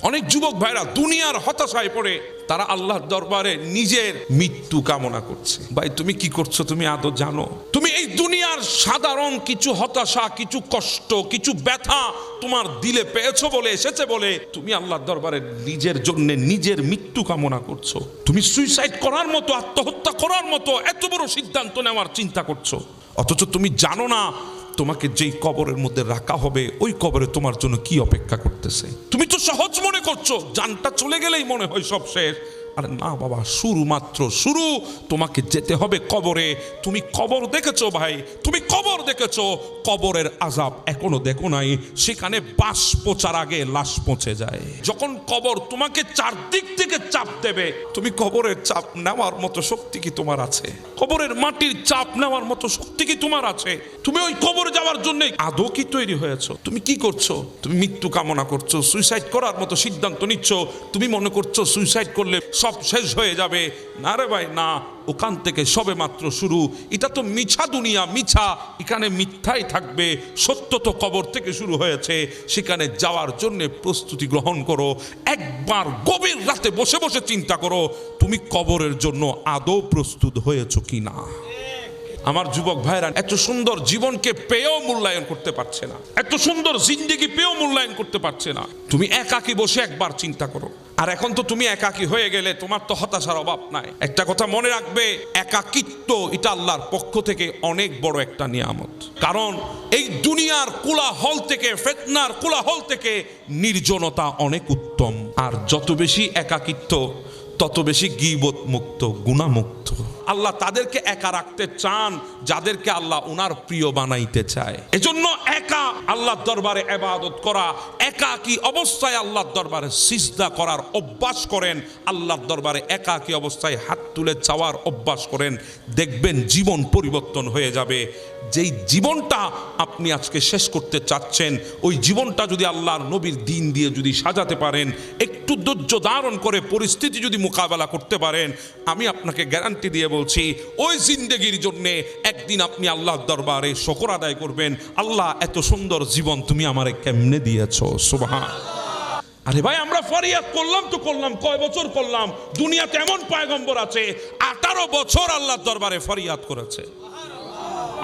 অনেক যুবক ভাইরা দুনিয়ার হতাশায় পড়ে তারা আল্লাহর দরবারে নিজের মৃত্যু কামনা করছে। ভাই তুমি কি করছো তুমি আদৌ জানো? তুমি এই দুনিয়ার সাধারণ কিছু হতাশা, কিছু কষ্ট, কিছু ব্যথা তোমার দিলে পেয়েছো বলে, এসেছে বলে তুমি আল্লাহর দরবারে নিজের জন্য নিজের মৃত্যু কামনা করছো। তুমি সুইসাইড করার মতো, আত্মহত্যা করার মতো এত বড় সিদ্ধান্ত নেওয়ার চিন্তা করছো, অথচ তুমি জানো না তোমাকে যেই কবরের মধ্যে রাখা হবে ওই কবরে তোমার জন্য কি অপেক্ষা করতেছে। তুমি তো সহজ মনে করছো, জানটা চলে গেলেই মনে হয় সব শেষ। আরে না বাবা, শুরু মাত্র শুরু। তোমাকে যেতে হবে কবরে। তুমি কবর দেখেছো ভাই, তুমি কবর দেখেছো, কবরের আযাব এখনো দেখো নাই। সেখানে বাঁশ পচার আগে লাশ পচে যায়। যখন কবর তোমাকে চারদিক থেকে চাপ দেবে, তুমি কবরের চাপ নেওয়ার মতো শক্তি কি তোমার আছে? কবরের মাটির চাপ নেওয়ার মতো শক্তি কি তোমার আছে? তুমি ওই কবরে যাওয়ার জন্য আদৌ কি তৈরি হয়েছো? তুমি কি করছো? তুমি মৃত্যু কামনা করছো, সুইসাইড করার মতো সিদ্ধান্ত নিচ্ছ। তুমি মনে করছো সুইসাইড করলে সব শেষ হয়ে যাবে। না রে ভাই না, ওখান থেকে সবে মাত্র শুরু। এটা তো মিছা দুনিয়া, মিছা, এখানে মিথ্যাই থাকবে। সত্য তো কবর থেকে শুরু হয়েছে। সেখানে যাওয়ার জন্য প্রস্তুতি গ্রহণ করো। একবার গভীর রাতে বসে বসে চিন্তা করো তুমি কবরের জন্য আদৌ প্রস্তুত হয়েছো কিনা। আমার যুবক ভাইরা এত সুন্দর জীবনকে পেয়েও মূল্যায়ন করতে পারছে না, এত সুন্দর জিন্দেগি পেয়েও মূল্যায়ন করতে পারছে না। তুমি একাকী বসে একবার চিন্তা করো। আর এখন তো তুমি একাকী হয়ে গেলে তোমার তো হতাশার অভাব নাই। একটা কথা মনে রাখবে, একাকিত্ব এটা আল্লাহর পক্ষ থেকে অনেক বড় একটা নিয়ামত। কারণ এই দুনিয়ার কোলাহল থেকে, ফিতনার কোলাহল থেকে নির্জনতা অনেক উত্তম। আর যত বেশি একাকিত্ব তত বেশি গীবত মুক্ত, গুনাহ মুক্ত। আল্লাহ তাদেরকে একা রাখতে চান যাদেরকে আল্লাহ ওনার প্রিয় বানাইতে চায়। এজন্য একা আল্লাহর দরবারে ইবাদত করা, একাকী অবস্থায় আল্লাহর দরবারে সিজদা করার অভ্যাস করেন। আল্লাহর দরবারে একাকী অবস্থায় হাত তুলে চাওয়ার অভ্যাস করেন। দেখবেন জীবন পরিবর্তন হয়ে যাবে। যেই জীবনটা আপনি আজকে শেষ করতে চাচ্ছেন, ওই জীবনটা যদি আল্লাহর নবীর দ্বীন দিয়ে যদি সাজাতে পারেন, একটু ধৈর্য ধারণ করে পরিস্থিতি যদি মোকাবেলা করতে পারেন, আমি আপনাকে গ্যারান্টি দিয়ে বলছি ওই জিন্দেগির জন্য একদিন আপনি আল্লাহর দরবারে শুকর আদায় করবেন, আল্লাহ এত সুন্দর জীবন তুমি আমারে কেমনে দিয়েছো, সুবহান। আরে ভাই আমরা ফরিয়াদ করলাম তো করলাম, কয় বছর করলাম? দুনিয়াতে এমন পয়গম্বর আছে 18 বছর আল্লাহর দরবারে ফরিয়াদ করেছে।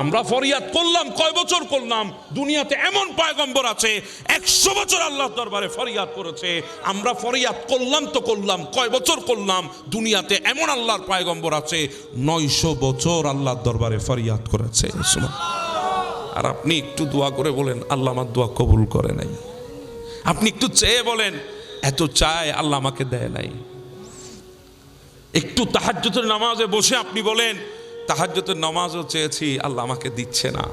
আমরা ফরিয়াদ করলাম, কয় বছর করলাম? দুনিয়াতে এমন পয়গম্বর আছে 100 বছর আল্লাহর দরবারে ফরিয়াদ করেছে। আমরা ফরিয়াদ করলাম তো করলাম, কয় বছর করলাম? দুনিয়াতে এমন আল্লাহর পয়গম্বর আছে 900 বছর আল্লাহর দরবারে ফরিয়াদ করেছে। আর আপনি একটু দোয়া করে বলেন আল্লাহ আমার দোয়া কবুল করে নাই। আপনি একটু চেয়ে বলেন এত চায় আল্লাহ আমাকে দেয় নাই। একটু তাহাজ্জুদের নামাজে বসে আপনি বলেন তাহাজ্জুদের নামাজও চেয়েছি আল্লাহ আমাকে দিচ্ছে না।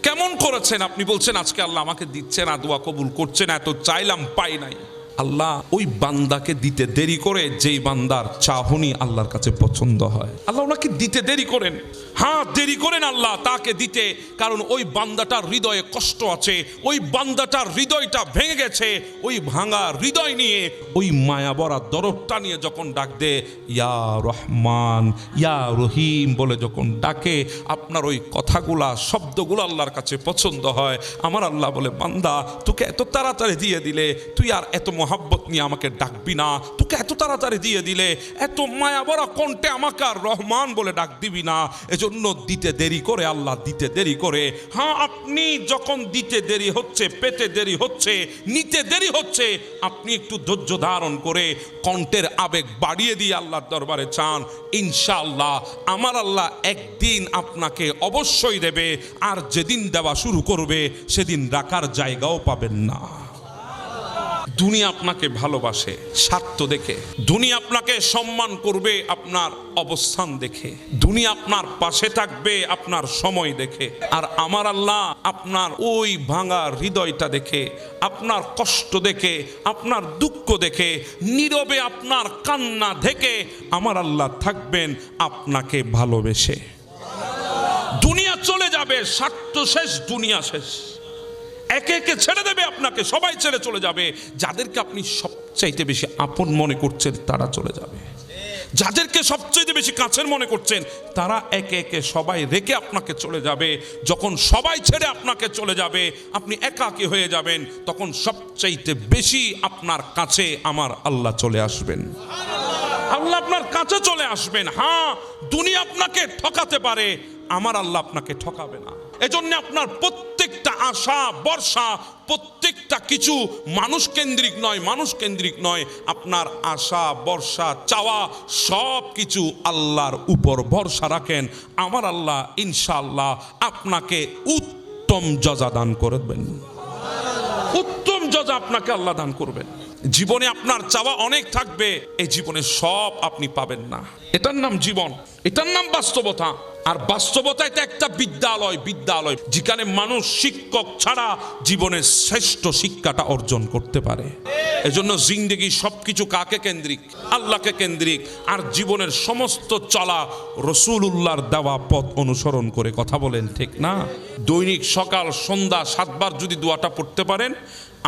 কেমন করেছেন? আপনি বলছেন আজকে আল্লাহ আমাকে দিচ্ছে না, দোয়া কবুল করছে না, এত চাইলাম পাই নাই। আল্লাহ ওই বান্দাকে দিতে দেরি করে যেই বান্দার চাহনি আল্লাহর কাছে পছন্দ হয়। আল্লাহ ওনাকে দিতে দেরি করেন, হ্যাঁ দেরি করেন আল্লাহ তাকে দিতে, কারণ ওই বান্দাটার হৃদয়ে কষ্ট আছে, ওই বান্দাটার হৃদয়টা ভেঙে গেছে। ওই ভাঙা হৃদয় নিয়ে, ওই মায়া ভরা দরদটা নিয়ে যখন ডাক দে ইয়া রহমান ইয়া রহিম বলে যখন ডাকে, আপনার ওই কথাগুলা, শব্দগুলো আল্লাহর কাছে পছন্দ হয়। আমার আল্লাহ বলে বান্দা তোকে এত তাড়াতাড়ি দিয়ে দিলে, তুই আর এত মোহাব্বত নিয়ে আমাকে ডাকবি না, তোকে এত তাড়াতাড়ি দিয়ে দিলে, এত মায়া ভরা কণ্ঠে আমাকে আর রহমান বলে ডাক দিবি না। এজন্য দিতে দেরি করে আল্লাহ, দিতে দেরি করে। হ্যাঁ আপনি যখন দিতে দেরি হচ্ছে, পেতে দেরি হচ্ছে, নিতে দেরি হচ্ছে, আপনি একটু ধৈর্য ধারণ করে কণ্ঠের আবেগ বাড়িয়ে দিয়ে আল্লাহর দরবারে চান, ইনশাআল্লাহ আমার আল্লাহ একদিন আপনাকে অবশ্যই দেবে। আর যেদিন দেওয়া শুরু করবে সেদিন রাখার জায়গাও পাবেন না। দুনিয়া আপনাকে ভালোবাসে স্বার্থ দেখে, দুনিয়া আপনাকে সম্মান করবে আপনার অবস্থান দেখে, দুনিয়া আপনার পাশে থাকবে আপনার সময় দেখে। আর আমার আল্লাহ আপনার ওই ভাঙা হৃদয়টা দেখে, আপনার কষ্ট দেখে, আপনার দুঃখ দেখে, নীরবে আপনার কান্না দেখে আমার আল্লাহ থাকবেন আপনাকে ভালোবেসে। দুনিয়া চলে যাবে, স্বার্থ শেষ, দুনিয়া শেষ। একে একে ছেড়ে দেবে আপনাকে, সবাই ছেড়ে চলে যাবে। যাদেরকে আপনি সবচাইতে বেশি আপন মনে করছেন তারা চলে যাবে, যাদেরকে সবচেয়ে বেশি কাছের মনে করছেন তারা একে একে সবাই রেখে আপনাকে চলে যাবে। যখন সবাই ছেড়ে আপনাকে চলে যাবে, আপনি একাকী হয়ে যাবেন, তখন সবচাইতে বেশি আপনার কাছে আমার আল্লাহ চলে আসবেন। আল্লাহ আপনার কাছে চলে আসবেন। হ্যাঁ, দুনিয়া আপনাকে ঠকাতে পারে, আমার আল্লাহ আপনাকে ঠকাবে না। এজন্য আপনার প্রত্যেকটা আশা ভরসা, প্রত্যেকটা কিছু মানুষ কেন্দ্রিক নয়, মানুষ কেন্দ্রিক নয়। আপনার আশা ভরসা চাওয়া সব কিছু আল্লাহর উপর ভরসা রাখেন। আমার আল্লাহ ইনশাআল্লাহ আপনাকে উত্তম জজা দান করবেন। উত্তম জজা আপনাকে আল্লাহ দান করবেন। জীবনে আপনার চাওয়া অনেক থাকবে, এই জীবনে সব আপনি পাবেন না। এটার নাম জীবন, এটার নাম বাস্তবতা। আর বাস্তবতা এটা একটা বিদ্যালয়, বিদ্যালয় যেখানে মানুষ শিক্ষক ছাড়া জীবনের শ্রেষ্ঠ শিক্ষাটা অর্জন করতে পারে। এজন্য জিন্দেগি সবকিছু কাকে কেন্দ্রিক? আল্লাহকে কেন্দ্রিক। আর জীবনের সমস্ত চলা রাসূলুল্লাহর দেওয়া পথ অনুসরণ করে। কথা বলেন ঠিক না? দৈনিক সকাল সন্ধ্যা 7 বার যদি দোয়াটা পড়তে পারেন,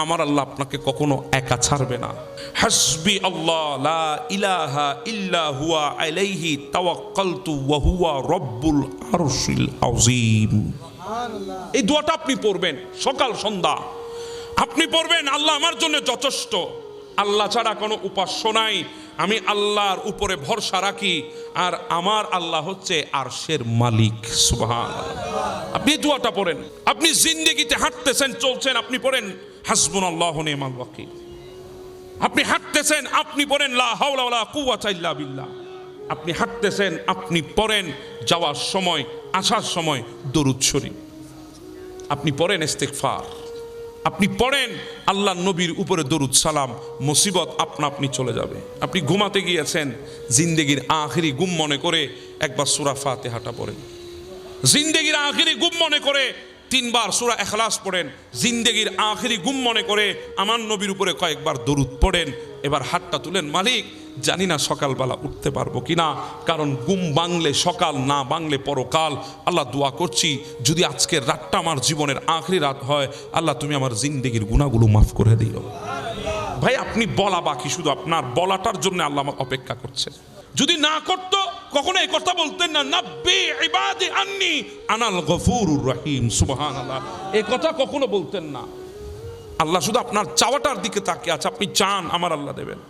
আমার আল্লাহ আপনাকে কখনো একা ছাড়বে না। হাসবি আল্লাহ লা ইলাহা ইল্লা হুয়া আলাইহি তাওয়াক্কালতু ওয়া হুয়া রব্বুল আরশিল আযীম। এই দোয়াটা আপনি পড়বেন সকাল সন্ধ্যা। আপনি পড়বেন আল্লাহ আমার জন্য যথেষ্ট, আল্লাহ ছাড়া কোনো উপাস্য নাই, আমি আল্লাহর উপরে ভরসা রাখি, আর আমার আল্লাহ হচ্ছে আরশের মালিক। সুবহানাল্লাহ। আপনি দোয়াটা পড়েন। আপনি জিন্দেগিতে হাঁটতেছেন চলছেন, আপনি পড়েন হাসবুনাল্লাহু ওয়া নি'মাল ওয়াকিল। আপনি হাঁটতেছেন, আপনি পড়েন লা হাওলা ওয়ালা কুওয়াতা ইল্লা বিল্লাহ। আপনি হাঁটতেছেন, আপনি পড়েন যাওয়ার সময় আসার সময় দরুদ শরীফ। আপনি পড়েন ইস্তিগফার। আপনি পড়েন আল্লাহর নবীর উপরে দরুদ সালাম। মুসিবত আপনা আপনি চলে যাবে। আপনি ঘুমাতে গিয়েছেন, জিন্দেগির আখিরি ঘুম মনে করে একবার সূরা ফাতিহাটা পড়েন। জিন্দেগির আখিরি ঘুম মনে করে 3 বার সূরা ইখলাস পড়েন। জিন্দেগির আখিরি ঘুম মনে করে আমার নবীর উপরে কয়েকবার দরুদ পড়েন। এবার হাতটা তুলেন, মালিক জানি না সকালবেলা উঠতে পারবো কিনা, কারণ ঘুম ভাঙলে সকাল, না ভাঙলে পরকাল। আল্লাহ দোয়া করছি যদি আজকের রাতটা আমার জীবনের আখরি রাত হয়, আল্লাহ তুমি আমার জিন্দেগির গুনাহগুলো মাফ করে দিও। ভাই আপনি বলা বাকি, শুধু আপনার বলাটার জন্য আল্লাহ আমাকে অপেক্ষা করছে। যদি না করতো কখনো এই কথা বলতেন না, নাব্বি ইবাদি আন্নি আনাল গফুরুর রহিম। সুবহানাল্লাহ, এই কথা কখনো বলতেন না। আল্লাহ শুধু আপনার চাওয়াটার দিকে তাকিয়ে আছে। আপনি চান, আমার আল্লাহ দেবেন।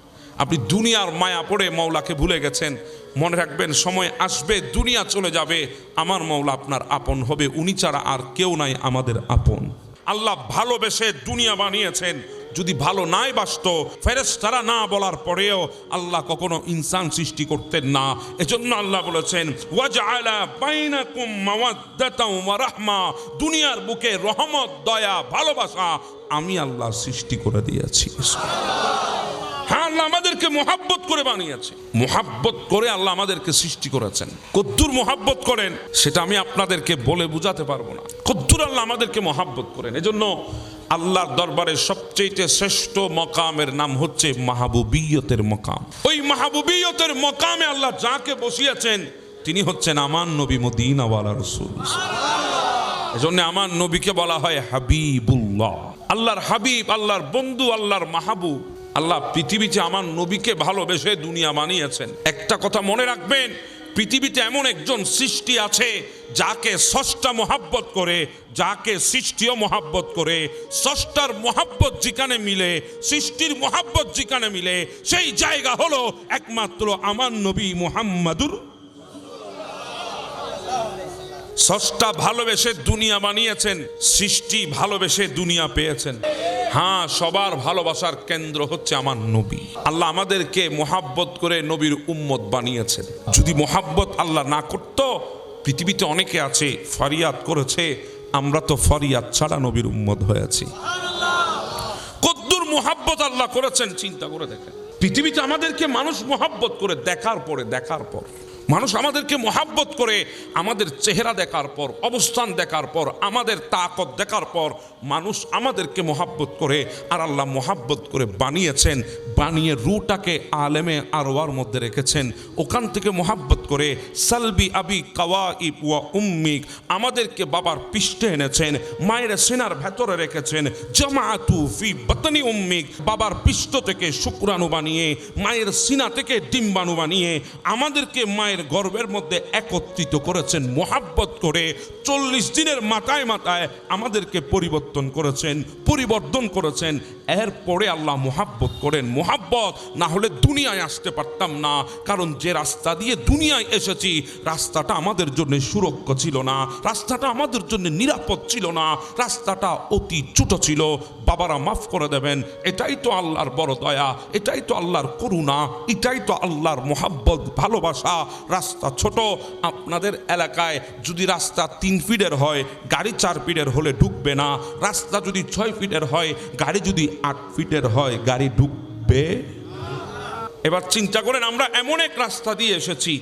আপনি দুনিয়ার মায়া পড়ে মওলাকে ভুলে গেছেন। মনে রাখবেন সময় আসবে, দুনিয়া চলে যাবে, আমার মওলা আপনার আপন হবে। উনি ছাড়া আর কেউ নাই আমাদের আপন। আল্লাহ ভালোবেসে দুনিয়া বানিয়েছেন। যদি ভালো নাই বাসতো, ফেরেশতারা না বলার পরেও আল্লাহ কখনো ইনসান সৃষ্টি করতেন না। এজন্য আল্লাহ বলেছেন ওয়াজআলা বাইনাকুম মাওয়াদ্দাতাও ওয়া রাহমা। দুনিয়ার বুকে রহমত, দয়া, ভালোবাসা আমি আল্লাহ সৃষ্টি করে দিয়েছি। হ্যাঁ, আল্লাহ আমাদেরকে মোহাব্বত করে বানিয়েছে, মোহাব্বত করে আল্লাহ আমাদেরকে সৃষ্টি করেছেন। কদ্দুর মোহাব্বত করেন সেটা আমি আপনাদেরকে বলে বুঝাতে পারবো না। কদ্দুর আল্লাহ আমাদেরকে মোহাব্বত করেন। এজন্য আল্লাহর দরবারে সবচেয়ে শ্রেষ্ঠ মকামের নাম হচ্ছে মাহবুবিয়তের মকাম। ওই মাহবুবিয়তের মকামে আল্লাহ যাকে বসিয়েছেন তিনি হচ্ছেন আমার নবী, মদিনাওয়ালা রাসূল। এজন্য আমার নবীকে বলা হয় হাবিবুল্লাহ, আল্লাহর হাবিব, আল্লাহর বন্ধু, আল্লাহর মাহবুব। আল্লাহ পৃথিবীতে আমার নবীকে ভালোবেসে দুনিয়া বানিয়েছেন। একটা কথা মনে রাখবেন, পৃথিবীতে এমন একজন সৃষ্টি আছে যাকে স্রষ্টা মোহাব্বত করে, যাকে সৃষ্টিও মোহাব্বত করে। স্রষ্টার মোহাব্বত যেখানে মিলে, সৃষ্টির মোহাব্বত যেখানে মিলে, সেই জায়গা হলো একমাত্র আমার নবী মুহাম্মাদুর। স্রষ্টা ভালোবেসে দুনিয়া বানিয়েছেন, সৃষ্টি ভালোবেসে দুনিয়া পেয়েছেন। হ্যাঁ, সবার ভালোবাসার কেন্দ্র হচ্ছে আমার নবী। আল্লাহ আমাদেরকে মোহাব্বত করে নবীর উম্মত বানিয়েছেন। যদি মোহাব্বত আল্লাহ না করত, পৃথিবীতে অনেকে আছে ফরিয়াদ করেছে, আমরা তো ফরিয়াদ ছাড়া নবীর উম্মত হয়েছি। কদ্দুর মোহাব্বত আল্লাহ করেছেন চিন্তা করে দেখেন। পৃথিবীতে আমাদেরকে মানুষ মোহাব্বত করে দেখার পর মানুষ আমাদেরকে মোহাব্বত করে, আমাদের চেহারা দেখার পর, অবস্থান দেখার পর, আমাদের তাকত দেখার পর মানুষ আমাদেরকে মোহাব্বত করে। আর আল্লাহ মোহাব্বত করে বানিয়েছেন, বানিয়ে রুটাকে আলেমে আরওয়ার মধ্যে রেখেছেন। ওখান থেকে মোহাব্বত করে সালবি আবি কাওয়াইব ওয়া উম্মিক, আমাদেরকে বাবার পৃষ্ঠে এনেছেন, মায়ের সিনার ভেতরে রেখেছেন। জামাআতু ফি বাতনি উম্মিক, বাবার পৃষ্ঠ থেকে শুক্রাণু বানিয়ে, মায়ের সিনা থেকে ডিম্বাণু বানিয়ে আমাদেরকে মায়ের গর্ভের মধ্যে একত্রিত করেছেন মোহাব্বত করে। 40 দিনের মাথায় মাথায় আমাদেরকে পরিবর্তন করেছেন, পরিবর্তন করেছেন। এরপরে আল্লাহ মোহাব্বত করেন। মোহাব্বত না হলে দুনিয়ায় আসতে পারতাম না, কারণ যে রাস্তা দিয়ে দুনিয়ায় এসেছি রাস্তাটা আমাদের জন্য সুরক্ষা ছিল না, রাস্তাটা আমাদের জন্য নিরাপদ ছিল না, রাস্তাটা অতি ছোট ছিল। বাবারা মাফ করে দেবেন, এটাই তো আল্লাহর বড় দয়া, এটাই তো আল্লাহর করুণা, এটাই তো আল্লাহর মোহাব্বত, ভালোবাসা। রাস্তা ছোট, আপনাদের এলাকায় যদি রাস্তা 3 ফিটের হয়, গাড়ি 4 ফিটের হলে ঢুকবে না। রাস্তা যদি 6 ফিটের হয়, গাড়ি যদি 8 ফিটের হয়, গাড়ি ঢুকবে। এবার চিন্তা করেন, আমরা এমন এক রাস্তা দিয়ে এসেছি,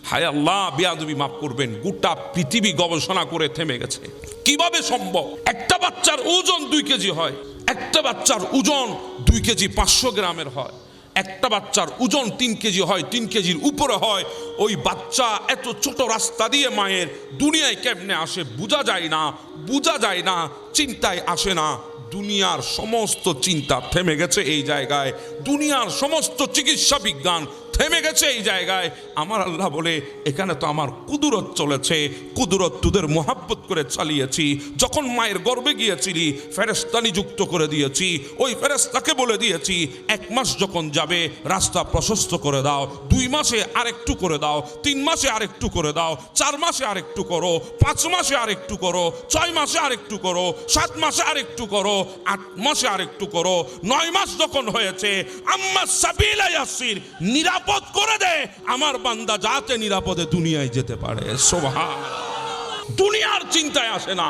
হায় আল্লাহ বেয়াদবি মাফ করবেন, গোটা পৃথিবী গবেষণা করে থেমে গেছে। কিভাবে সম্ভব? একটা বাচ্চার ওজন 2 কেজি হয়, একটা বাচ্চার ওজন 2 কেজি 500 গ্রামের হয়, একটা বাচ্চার ওজন 3 কেজি হয়, 3 কেজির উপরে হয়। ওই বাচ্চা এত ছোট রাস্তা দিয়ে মায়ের দুনিয়ায় কেমনে আসে বোঝা যায় না, বোঝা যায় না, চিন্তায় আসে না। দুনিয়ার সমস্ত চিন্তা থেমে গেছে এই জায়গায়, দুনিয়ার সমস্ত চিকিৎসা বিজ্ঞান থেমে গেছে এই জায়গায়। আমার আল্লাহ বলে, এখানে তো আমার কুদরত চলেছে, কুদরত তোদের মোহাব্বত করে চালিয়েছি। যখন মায়ের গর্ভে গিয়েছিলি ফেরেশতা নিযুক্ত করে দিয়েছি, ওই ফেরেশতাকে বলে দিয়েছি 1 মাস যখন যাবে রাস্তা প্রশস্ত করে দাও, 2 মাসে আরেকটু করে দাও, 3 মাসে আরেকটু করে দাও, 4 মাসে আরেকটু করো, 5 মাসে আরেকটু করো, 6 মাসে আরেকটু করো, 7 মাসে আরেকটু করো, 8 মাসে আরেকটু করো। 9 মাস যখন হয়েছে আম্মা সাবিলা ইয়াসির, নিরাপদ করে দে আমার বান্দা যাতে নিরাপদে দুনিয়ায় যেতে পারে। সুবহানাল্লাহ। দুনিয়ার চিন্তায় আসে না,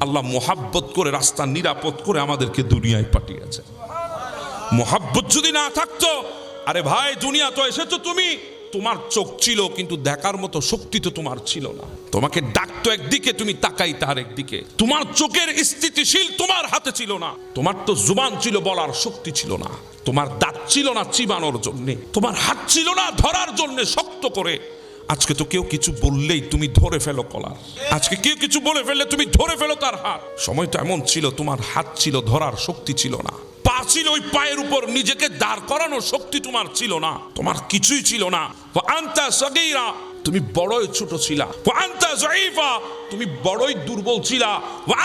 আল্লাহ মোহাব্বত করে রাস্তা নিরাপদ করে আমাদেরকে দুনিয়ায় পাঠিয়েছে। মোহাব্বত যদি না থাকতো, আরে ভাই দুনিয়া তো এসেছো তুমি, তোমার চোখ ছিল কিন্তু দেখার মতো শক্তি তো তোমার ছিল না। তোমাকে ডাকতো একদিকে, তুমি তাকাইতে আরেকদিকে। তোমার চোখের স্থিতিশীল তোমার হাতে ছিল না। তোমার তো জুবান ছিল, বলার শক্তি ছিল না। তোমার দাঁত ছিল না চিবানোর জন্য, তোমার হাত ছিল না ধরার জন্য শক্ত করে। আজকে তো কেউ কিছু বললেই তুমি ধরে ফেলো কলার, আজকে কেউ কিছু বলে ফেললে তুমি ধরে ফেলো তার হাত। সময় তো এমন ছিল, তোমার হাত ছিল, ধরার শক্তি ছিল না। পা ছিল, ওই পায়ের উপর নিজেকে দাঁড় করানোর শক্তি তোমার ছিল না, তোমার কিছুই ছিল না। আনতা সগীরা, তুমি বড়ই ছোট ছিলা। আনতা যায়ীফা, তুমি বড়ই দুর্বল ছিলা।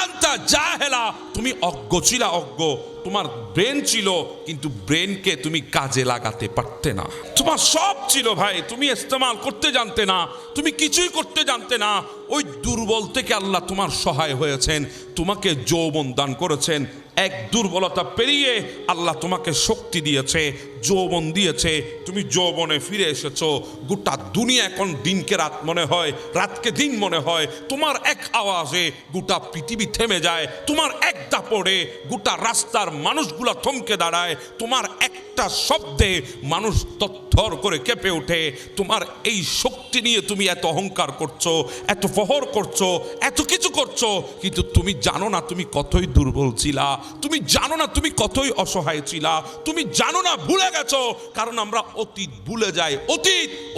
আনতা জাহেলা, তুমি অজ্ঞ ছিলা, অজ্ঞ। তোমার ব্রেন ছিল কিন্তু ব্রেনকে তুমি কাজে লাগাতে পারতে না। তোমার সব ছিল ভাই, তুমি ইস্তেমাল করতে জানতে না, তুমি কিছুই করতে জানতে না। ওই দুর্বল থেকে আল্লাহ তোমার সহায় হয়েছেন, তোমাকে যৌবন দান করেছেন। এক দুর্বলতা পেরিয়ে আল্লাহ তোমাকে শক্তি দিয়েছে, যৌবন দিয়েছে, তুমি যৌবনে ফিরে এসেছো। গোটা দুনিয়া এখন দিনকে রাত মনে হয়, রাতকে দিন মনে হয়। তোমার এক আওয়াজে গোটা পৃথিবী থেমে যায়, তোমার এক দাপড়ে গোটা রাস্তার মানুষগুলা থমকে দাঁড়ায়, তোমার একটা শব্দে মানুষ তত্থর করে কেঁপে ওঠে। তোমার এই শক্তি নিয়ে তুমি এত অহংকার করছো, এত ফহর করছো, এত কিছু করছো, কিন্তু তুমি জানো না তুমি কতই দুর্বল ছিলা, তুমি জানো না তুমি কতই অসহায় ছিলা, তুমি জানো না, ভুলে গেছো। কারণ আমরা অতীত ভুলে যাই,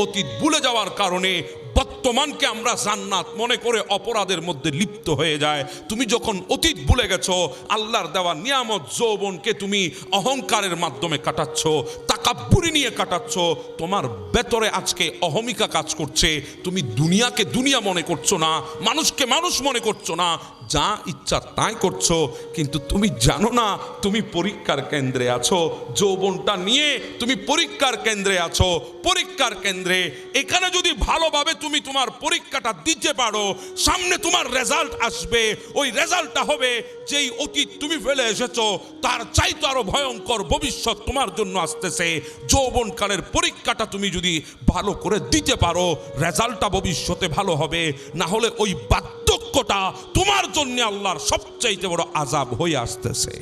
অতীত ভুলে যাওয়ার কারণে বর্তমানকে আমরা জান্নাত মনে করে অপরাধের মধ্যে লিপ্ত হয়ে যায়। তুমি যখন অতীত ভুলে গেছো, আল্লাহর দেওয়া নিয়ামত যৌবনকে তুমি অহংকারের মাধ্যমে কাটাচ্ছ, তাকাব্বুরি নিয়ে কাটাচ্ছ। তোমার ভেতরে আজকে অহমিকা কাজ করছে, তুমি দুনিয়াকে দুনিয়া মনে করছো না, মানুষকে মানুষ মনে করছো না, যা ইচ্ছা তাই করছো। কিন্তু তুমি জানো না তুমি পরীক্ষার কেন্দ্রে আছো, যৌবনটা নিয়ে তুমি পরীক্ষার কেন্দ্রে আছো, পরীক্ষার কেন্দ্রে। এখানে যদি ভালোভাবে তুমি তোমার পরীক্ষাটা দিতে পারো, সামনে তোমার রেজাল্ট আসবে। ওই রেজাল্টটা হবে যেই অতীত তুমি ফেলে এসেছো তার চাইতে আরো ভয়ঙ্কর ভবিষ্যৎ তোমার জন্য আসতেছে। যৌবনকালের পরীক্ষাটা তুমি যদি ভালো করে দিতে পারো, রেজাল্টটা ভবিষ্যতে ভালো হবে। না হলে ওই বার্ধক্যটা তোমার জন্য আল্লাহর সবচাইতে বড় আযাব হয়ে আসতেছে।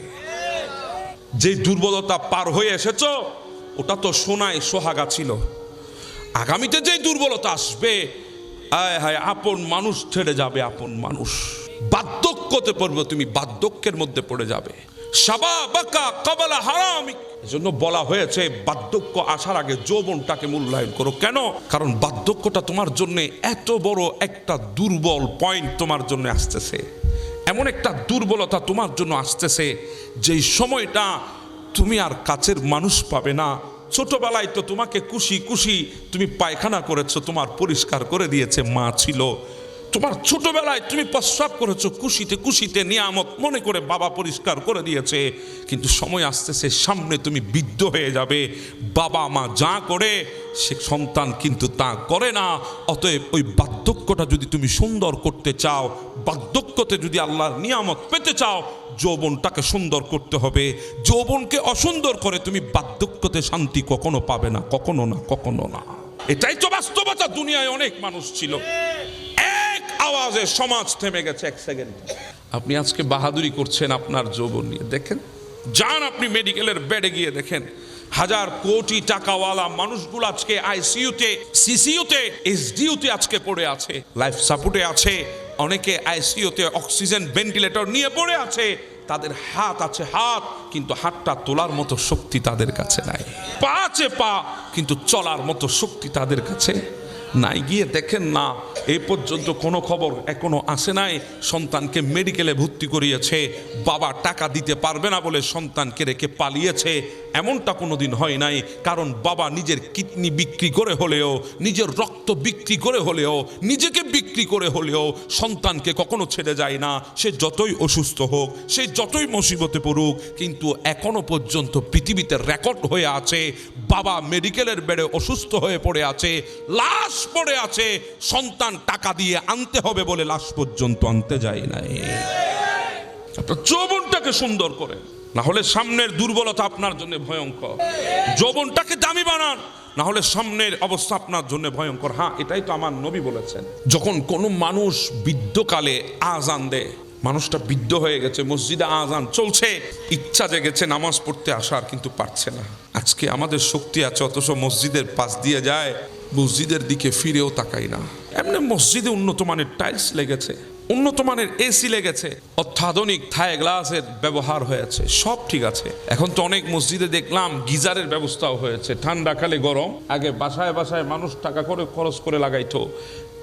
যে দুর্বলতা পার হয়ে এসেছো ওটা তো সোনায় সোহাগা ছিল। আগামীতে যে দুর্বলতা আসবে, আয় হায়, আপন মানুষ ছেড়ে যাবে, আপন মানুষ। বার্ধক্যতে পড়বে, তুমি বার্ধক্যের মধ্যে পড়ে যাবে। শাবাবাকা ক্বাবলা হারামিক। এজন্য বলা হয়েছে বার্ধক্য আসার আগে যৌবনটাকে মূল্যায়ন করো। কেন? কারণ বার্ধক্যটা তোমার জন্য এত বড় একটা দুর্বল পয়েন্ট তোমার জন্য আসতেছে, এমন একটা দুর্বলতা তোমার জন্য আসতেছে যেই সময়টা তুমি আর কাছের মানুষ পাবে না। ছোটবেলায় তো তোমাকে খুশি খুশি তুমি পায়খানা করেছো, তোমার পরিষ্কার করে দিয়েছে মা ছিল। তোমার ছোটবেলায় তুমি প্রস্রাব করেছো খুশিতে খুশিতে, নিয়ামত মনে করে বাবা পরিষ্কার করে দিয়েছে। কিন্তু সময় আসতেছে, সামনে তুমি বৃদ্ধ হয়ে যাবে, বাবা মা যা করে সে সন্তান কিন্তু তা করে না। অতএব ওই বার্ধক্যটা যদি তুমি সুন্দর করতে চাও, বার্ধক্যতে যদি আল্লাহর নিয়ামত পেতে চাও, যৌবনটাকে সুন্দর করতে হবে। যৌবনকে অসুন্দর করে তুমি বার্ধক্যতে শান্তি কখনো পাবে না, কখনো না, কখনো না। এটাই তো বাস্তবতা। দুনিয়ায় অনেক মানুষ ছিল, এক আওয়াজে সমাজ থেমে গেছে এক সেকেন্ড। আপনি আজকে বাহাদুরি করছেন আপনার যৌবন নিয়ে, দেখেন, যান আপনি মেডিকেলের বেডে গিয়ে দেখেন, হাজার কোটি টাকাওয়ালা মানুষগুলো আজকে আইসিইউতে, সিসিইউতে, এসডিইউতে আজকে পড়ে আছে, লাইফ সাপোর্টে আছে, অনেকে আইসিইউতে অক্সিজেন ভেন্টিলেটর নিয়ে পড়ে আছে। তাদের হাত আছে হাত, কিন্তু হাতটা তোলার মতো শক্তি তাদের কাছে নাই। পা আছে পা, কিন্তু চলার মতো শক্তি তাদের কাছে নাই। গিয়ে দেখেন না, এই পর্যন্ত কোনো খবর এখনো আসে নাই। সন্তানকে মেডিকেলে ভর্তি করিয়েছে, বাবা টাকা দিতে পারবে না বলে সন্তানকে রেখে পালিয়েছে। এমনটা কোনোদিন হয় নাই, কারণ বাবা নিজের কিডনি বিক্রি করে হলেও, নিজের রক্ত বিক্রি করে হলেও, নিজেকে বিক্রি করে হলেও সন্তানকে কখনো ছেড়ে যায় না। সে যতই অসুস্থ হোক, সে যতই মুসিবতে পড়ুক, কিন্তু এখনো পর্যন্ত পৃথিবীতে রেকর্ড হয়ে আছে, বাবা মেডিকেলের বেডে অসুস্থ হয়ে পড়ে আছে, লাশ পড়ে আছে, সন্তান টাকা দিয়ে আনতে হবে বলে লাশ পর্যন্ত আনতে যায় নাই। আপনার যৌবনটাকে সুন্দর করে, না হলে সামনের দুর্বলতা আপনার জন্য ভয়ঙ্কর। যৌবনটাকে দামি বানান, না হলে সামনের অবস্থা আপনার জন্য ভয়ঙ্কর। হ্যাঁ, এটাই তো আমার নবী বলেছেন, যখন কোনো মানুষ বৃদ্ধকালে আজান দেয়, মানুষটা বৃদ্ধ হয়ে গেছে, মসজিদে আজান চলছে, ইচ্ছা জেগেছে নামাজ পড়তে আসার, কিন্তু পারছে না। আজকে আমাদের শক্তি আছে, অথচ মসজিদের পাশ দিয়ে যায়, মসজিদের দিকে ফিরেও তাকাই না। এমনি মসজিদে উন্নত মানের টাইলস লেগেছে, উন্নত মানের এসি লেগেছে, অত্যাধুনিক থাই গ্লাসের ব্যবহার হয়েছে, সব ঠিক আছে। এখন তো অনেক মসজিদে দেখলাম গিজারের ব্যবস্থাও হয়েছে, ঠান্ডা কালে গরম। আগে বাসায় বাসায় মানুষ টাকা করে খরচ করে লাগাইতো,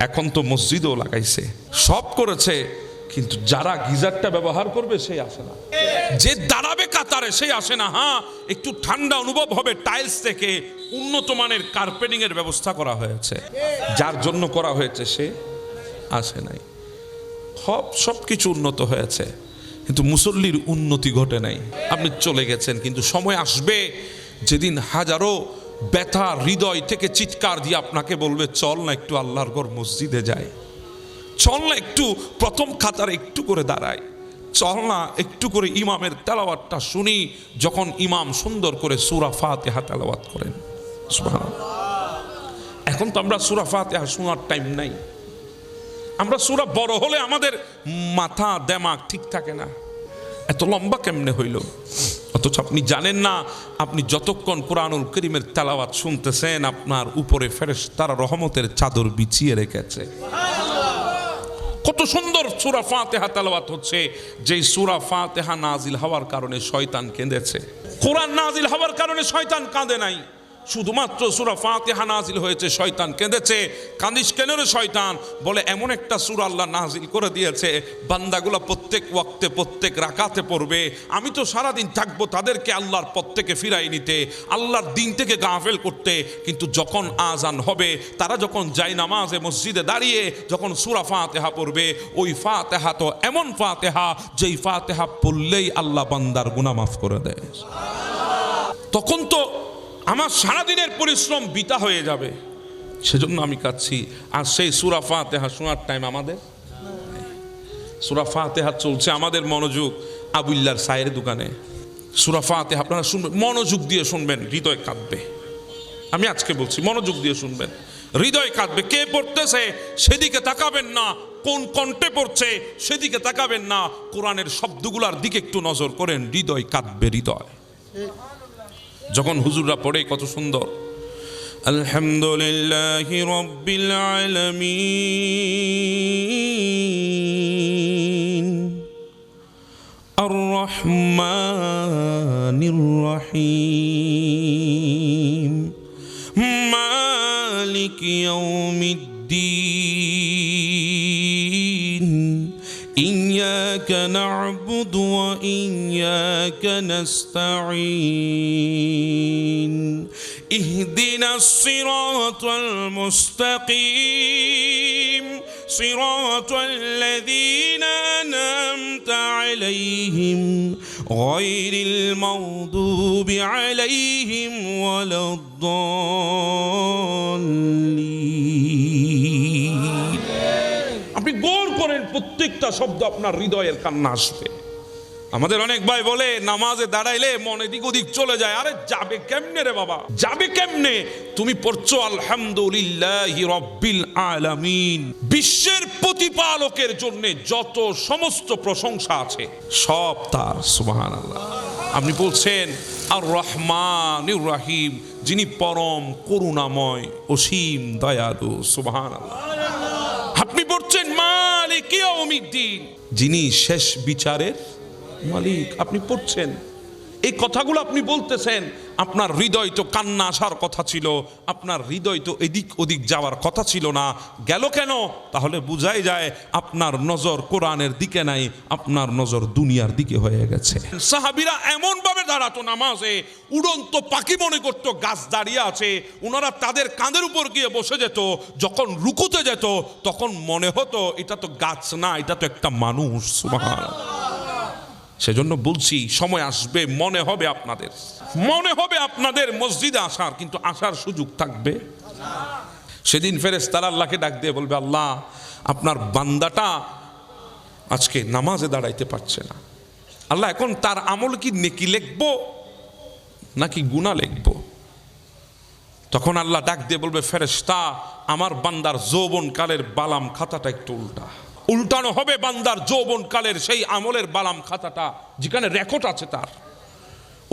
এখন তো মসজিদেও লাগাইছে, সব করেছে। কিন্তু যারা গিজারটা ব্যবহার করবে সেই আসে না, যে দাঁড়াবে কাতারে সেই আসে না। হ্যাঁ, একটু ঠান্ডা অনুভব হবে টাইলস থেকে, উন্নত মানের কার্পেটিং এর ব্যবস্থা করা হয়েছে, যার জন্য করা হয়েছে সে আসে নাই। সব কিছু উন্নত হয়েছে, কিন্তু মুসল্লির উন্নতি ঘটে নাই। আপনি চলে গেছেন, কিন্তু সময় আসবে যেদিন হাজারো ব্যথা হৃদয় থেকে চিৎকার দিয়ে আপনাকে বলবে, চল না একটু আল্লাহর ঘর মসজিদে যায়, চল না একটু প্রথম খাতারে একটু করে দাঁড়াই, চল না একটু করে ইমামের তেলাওয়াতটা শুনি। যখন ইমাম সুন্দর করে সূরা ফাতিহা তেলাওয়াত করেন, সুবহানাল্লাহ। এখন তো আমরা সূরা ফাতিহা শোনার টাইম নাই। আমরা সূরা বড় হলে আমাদের মাথা দেমাগ ঠিক থাকে না, এত লম্বা কেমনে হইল? অথচ আপনি জানেন না, আপনি যতক্ষণ কুরআনুল কারীমের তেলাওয়াত শুনতেছেন, আপনার উপরে ফেরেশতারা রহমতের চাদর বিছিয়ে রেখেছে। কত সুন্দর সূরা ফাতিহা তেলাওয়াত হচ্ছে, যেই সূরা ফাতিহা নাজিল হওয়ার কারণে শয়তান কেঁদেছে। কোরআন নাজিল হওয়ার কারণে শয়তান কাঁদে নাই, শুধুমাত্র সূরা ফাতিহা নাজিল হয়েছে, শয়তান কেঁদেছে। কাঁদিস কেন রে শয়তান? বলে এমন একটা সূরা আল্লাহ নাজিল করে দিয়েছে, বান্দাগুলা প্রত্যেক ওয়াক্তে প্রত্যেক রাকাতে পড়বে। আমি তো সারাদিন থাকবো তাদেরকে আল্লাহর পথ থেকে ফিরাই নিতে, আল্লাহর দিন থেকে গাফেল করতে। কিন্তু যখন আজান হবে, তারা যখন যায় নামাজে মসজিদে দাঁড়িয়ে যখন সূরা ফাতিহা পড়বে, ওই ফাতিহা তো এমন ফাতিহা, যেই ফাতিহা পড়লেই আল্লাহ বান্দার গুনাহ মাফ করে দেয়। তখন তো আমার সারাদিনের পরিশ্রম বৃথা হয়ে যাবে, সেজন্য আমি কাঁদছি। আর সেই সূরা ফাতিহা শোনার টাইম আমাদের। সূরা ফাতিহা চলছে, আমাদের মনোযোগ আবুল্লার চায়ের দোকানে। সূরা ফাতিহা আপনারা শুনবেন, মনোযোগ দিয়ে শুনবেন, হৃদয় কাঁদবে। আমি আজকে বলছি, মনোযোগ দিয়ে শুনবেন, হৃদয় কাঁদবে। কে পড়তেছে সেদিকে তাকাবেন না, কোন কণ্ঠে পড়ছে সেদিকে তাকাবেন না, কোরআনের শব্দগুলোর দিকে একটু নজর করেন, হৃদয় কাঁদবে। হৃদয় যখন হুজুররা পড়ে কত সুন্দর, আলহামদুলিল্লাহি রাব্বিল আলামিন আর-রহমানির রহিম মালিকি ইয়াউমিদ্দিন ইয়্যাকা না'বুদু ওয়া ইয়্যাকা নাস্তাঈন ইহদিনাস সিরাতাল মুস্তাকিম সিরাতাল লাযীনা আন'আমতা আলাইহিম গায়রিল মাগদুবি আলাইহিম ওয়ালাদ-দাল্লিন। আপনি গৌর করেন, প্রত্যেকটা শব্দ আপনার হৃদয়ের কান্না আসবে। আমাদের অনেক ভাই বলে নামাজে দাঁড়াইলে মন এদিক ওদিক চলে যায়। আরে যাবে কেমনে রে বাবা, যাবে কেমনে? তুমি পড়ছো আলহামদুলিল্লাহি রাব্বিল আলামিন, বিশ্বের প্রতিপালকের জন্য যত সমস্ত প্রশংসা আছে সব তার, সুবহানাল্লাহ। আপনি বলছেন আর রহমানির রহিম, যিনি পরম করুণাময় অসীম দয়ালু, সুবহানাল্লাহ। আপনি বলছেন মালিক ইয়াউমিদ্দিন, যিনি শেষ বিচারের মালিক। আপনি পড়ছেন এই কথাগুলো, আপনি বলতেছেন, আপনার হৃদয় তো কান্না আসার কথা ছিল, আপনার হৃদয় তো এদিক ওদিক যাওয়ার কথা ছিল না, গেল কেন? তাহলে বুঝাই যায় আপনার নজর কোরআনের দিকে নাই, আপনার নজর দুনিয়ার দিকে হয়ে গেছে। সাহাবীরা এমন ভাবে দাঁড়াতো নামাজে, উড়ন্ত পাখি মনে করতো গাছ দাঁড়িয়ে আছে, ওনারা তাদের কাঁধের উপর গিয়ে বসে যেত। যখন রুকুতে যেত তখন মনে হতো এটা তো গাছ না, এটা তো একটা মানুষ, সুবহানাল্লাহ। সেজন্য বলছি সময় আসবে, মনে হবে আপনাদের মসজিদে আসার, কিন্তু আসার সুযোগ থাকবে সেদিন ফেরেশতারা আল্লাহকে ডাক দিয়ে বলবে, আল্লাহ আপনার বান্দাটা আজকে নামাজে দাঁড়াইতে পারছে না, আল্লাহ এখন তার আমল কি নেকি লিখবো নাকি গুনাহ লিখবো? তখন আল্লাহ ডাক দিয়ে বলবে, ফেরেশতা আমার বান্দার যৌবনকালের বালাম খাতাটা একটু উল্টানো হবে। বান্দার যৌবনকালের সেই আমলের বালাম খাতাটা যেখানে রেকর্ড আছে তার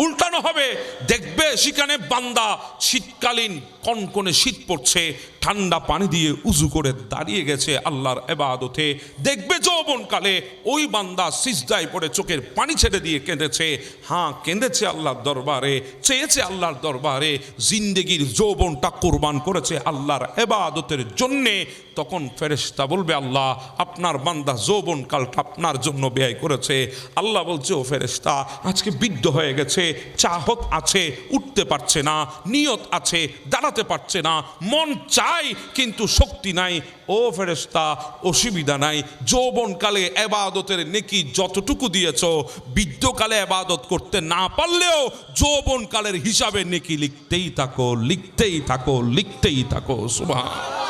উল্টানো হবে। দেখবে সেখানে বান্দা শীতকালীন কনকনে শীত পড়ছে, ঠান্ডা পানি দিয়ে উজু করে দাঁড়িয়ে গেছে আল্লাহর ইবাদতে। দেখবে যৌবনকালে ওই বান্দা সিজদায় পড়ে চোখের পানি ছেড়ে দিয়ে কেঁদেছে, হ্যাঁ কেঁদেছে আল্লাহর দরবারে, চেয়েছে আল্লাহর দরবারে, জিন্দেগির যৌবনটা কোরবান করেছে আল্লাহর ইবাদতের জন্যে। তখন ফেরেশতা বলবে, আল্লাহ আপনার বান্দা যৌবনকালটা আপনার জন্য ব্যয় করেছে। আল্লাহ বলছে, ও ফেরেশতা আজকে বৃদ্ধ হয়ে গেছে, চাহত আছে উঠতে পারছে না, নিয়ত আছে দাঁড়াতে পারছে না, মন চাই কিন্তু শক্তি নাই। ও ফেরেশতা অসুবিধা নাই, যৌবনকালে ইবাদতের নেকি যতটুকু দিয়েছো, বৃদ্ধকালে ইবাদত করতে না পারলেও যৌবনকালের হিসাবে নেকি লিখতেই থাকো, লিখতেই থাকো, লিখতেই থাকো, সুবহানাল্লাহ।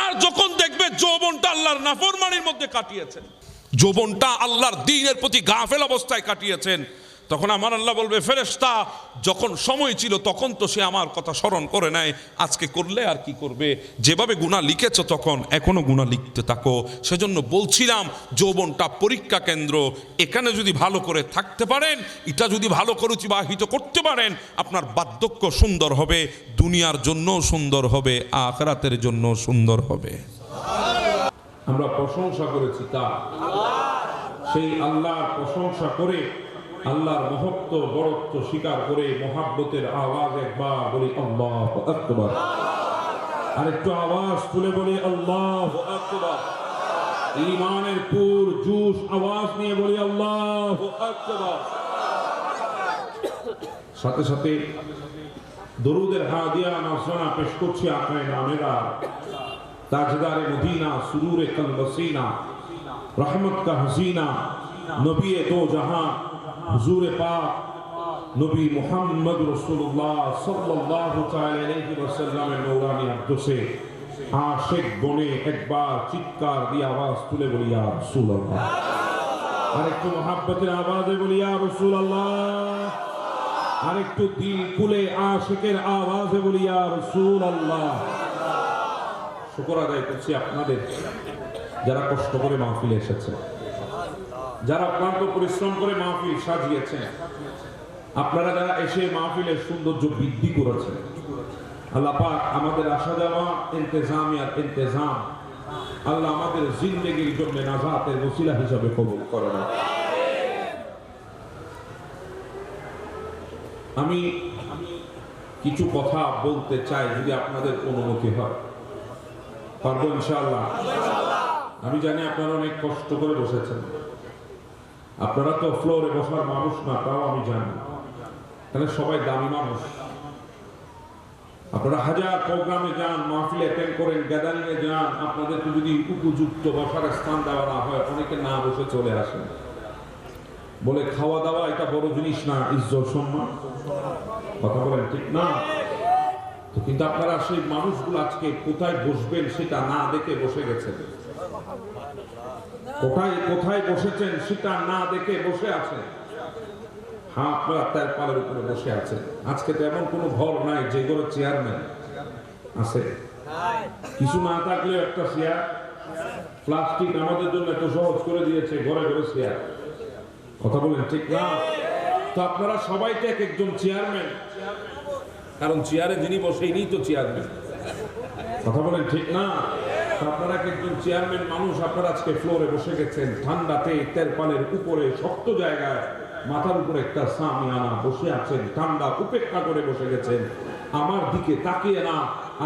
আর যখন দেখবে যৌবনটা আল্লাহর নাফরমানির মধ্যে কাটিয়েছেন, যৌবনটা আল্লাহর দ্বীনের প্রতি গাফেল অবস্থায় কাটিয়েছেন, তখন আমার আল্লাহ বলবে, ফেরেশতা যখন সময় ছিল তখন তো সে আমার কথা স্মরণ করে নাই, আজকে করলে আর কি করবে? যেভাবে গুনাহ লিখেছো তখন এখনো গুনাহ লিখতে থাকো। সেজন্য বলছিলাম যৌবনটা পরীক্ষা কেন্দ্র, এখানে যদি ভালো করে থাকতে পারেন, এটা যদি ভালো করে অতিবাহিত করতে পারেন, আপনার বার্ধক্য সুন্দর হবে, দুনিয়ার জন্য সুন্দর হবে, আখিরাতের জন্য সুন্দর হবে। আমরা প্রশংসা করেছি তার, সেই আল্লাহর প্রশংসা করে আল্লাহর মহত্ব বড়ত্ব স্বীকার করে মহাব্বতের আওয়াজ একবার বলি আল্লাহু আকবার। আরেকটু আওয়াজ তুলে বলি আল্লাহু আকবার। ঈমানের পুর জোশ আওয়াজ নিয়ে বলি আল্লাহু আকবার। সাথে সাথে দরুদের হাদিয়া নাসনা পেশ করছি আকায়ে নামেরা, তাজদারে মদিনা, সুরুরে কলবসিনা, রহমত কা হসিনা, নবী দো জাহাं হুজুর পাক নবী মুহাম্মদ রাসূলুল্লাহ সাল্লাল্লাহু তাআলা আলাইহি ওয়াসাল্লামের নূরানি হাত से आशिक বনে একবার চিৎকার দিয়ে আওয়াজ তুলে বলি ইয়া রাসূলুল্লাহ। আরেকটু মহব্বতের আওয়াজে বলি ইয়া রাসূলুল্লাহ। আরেকটু দিল খুলে আশিকের আওয়াজে বলি ইয়া রাসূলুল্লাহ। শুকর আদায় করছি আপনাদের যারা কষ্ট করে মাহফিলে এসেছেন, যারা ক্লান্ত পরিশ্রম করে মাহফিল সাজিয়েছেন, আপনারা যারা এসে মাহফিলের সৌন্দর্য বৃদ্ধি করেছেন। আল্লাহ পাক আমাদের আসা যাওয়া ইন্তজামিয়ার ইন্তজাম আল্লাহ আমাদের জিন্দেগির জন্য নাজাতের ওসিলা হিসাবে কবুল করেন। আমি কিছু কথা বলতে চাই, যদি আপনাদের অনুমতি হয়। পারবো ইনশাআল্লাহ? আমি জানি আপনারা অনেক কষ্ট করে বসেছেন, আপনারা তো ফ্লোরে বসার মানুষ না, তাও আমি জানি, তাহলে সবাই দামি মানুষ। আপনারা হাজার প্রোগ্রামে যান, মাহফিল অ্যাটেন্ড করেন, গ্যাদারিং এ যান, আপনাদেরকে যদি উপযুক্ত বসার স্থান দেওয়া না হয়, অনেকে না বসে চলে আসেন, বলে খাওয়া দাওয়া এটা বড় জিনিস না, ইজ্জত সম্মান। কথা বলেন ঠিক না? তো কিন্তু আপনারা সেই মানুষগুলো আজকে কোথায় বসবেন সেটা না দেখে বসে গেছেন, কোথায় বসেছেন সেটা না দেখে বসে আছেন। হ্যাঁ, আপনারা তার পালের উপরে বসে আছেন। আজকে তো এমন কোনো ঘর নাই যে ঘরে চেয়ারম্যান আছে, কিছু না থাকলেও একটা চেয়ার। প্লাস্টিক আমাদের জন্য এত সহজ করে দিয়েছে, ঘরে ঘরে চেয়ার। কথা বলেন ঠিক না? তো আপনারা সবাই তো একজন চেয়ারম্যান, কারণ চেয়ারে যিনি বসে ইনি তো চেয়ারম্যান। কথা বলেন ঠিক না? আপনারা একজন চেয়ারম্যান মানুষ, আপনারা আজকে ফ্লোরে বসে গেছেন, ঠান্ডাতে তেরপালের উপরে শক্ত জায়গায় মাথার উপরে একটা সামিয়ানা বসে আছেন, ঠান্ডা উপেক্ষা করে বসে গেছেন। আমার দিকে তাকিয়ে না,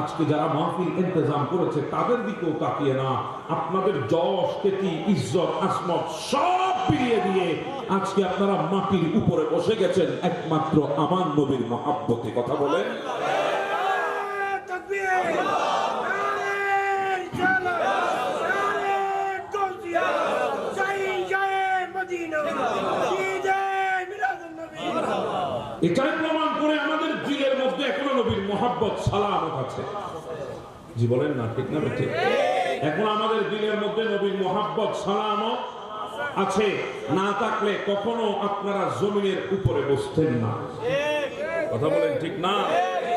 আজকে যারা মাহফিল ইন্তজাম করেছে তাদের দিকেও তাকিয়ে না, আপনাদের যশ খ্যাতি ইজ্জত আসমত সব ফিরিয়ে দিয়ে আজকে আপনারা মাটির উপরে বসে গেছেন একমাত্র আমার নবীর মহাব্বতে। কথা বলেন এটাই প্রমাণ করে আমাদের দিলের মধ্যে এখনো নবীর মহাব্বত সালামত আছে। জি বলেন না, ঠিক না? ঠিক। এখন আমাদের দিলের মধ্যে নবীর মহাব্বত সালামত আছে, না থাকলে কখনো আপনারা জমিনের উপরে বসতেন না। কথা বলেন ঠিক না?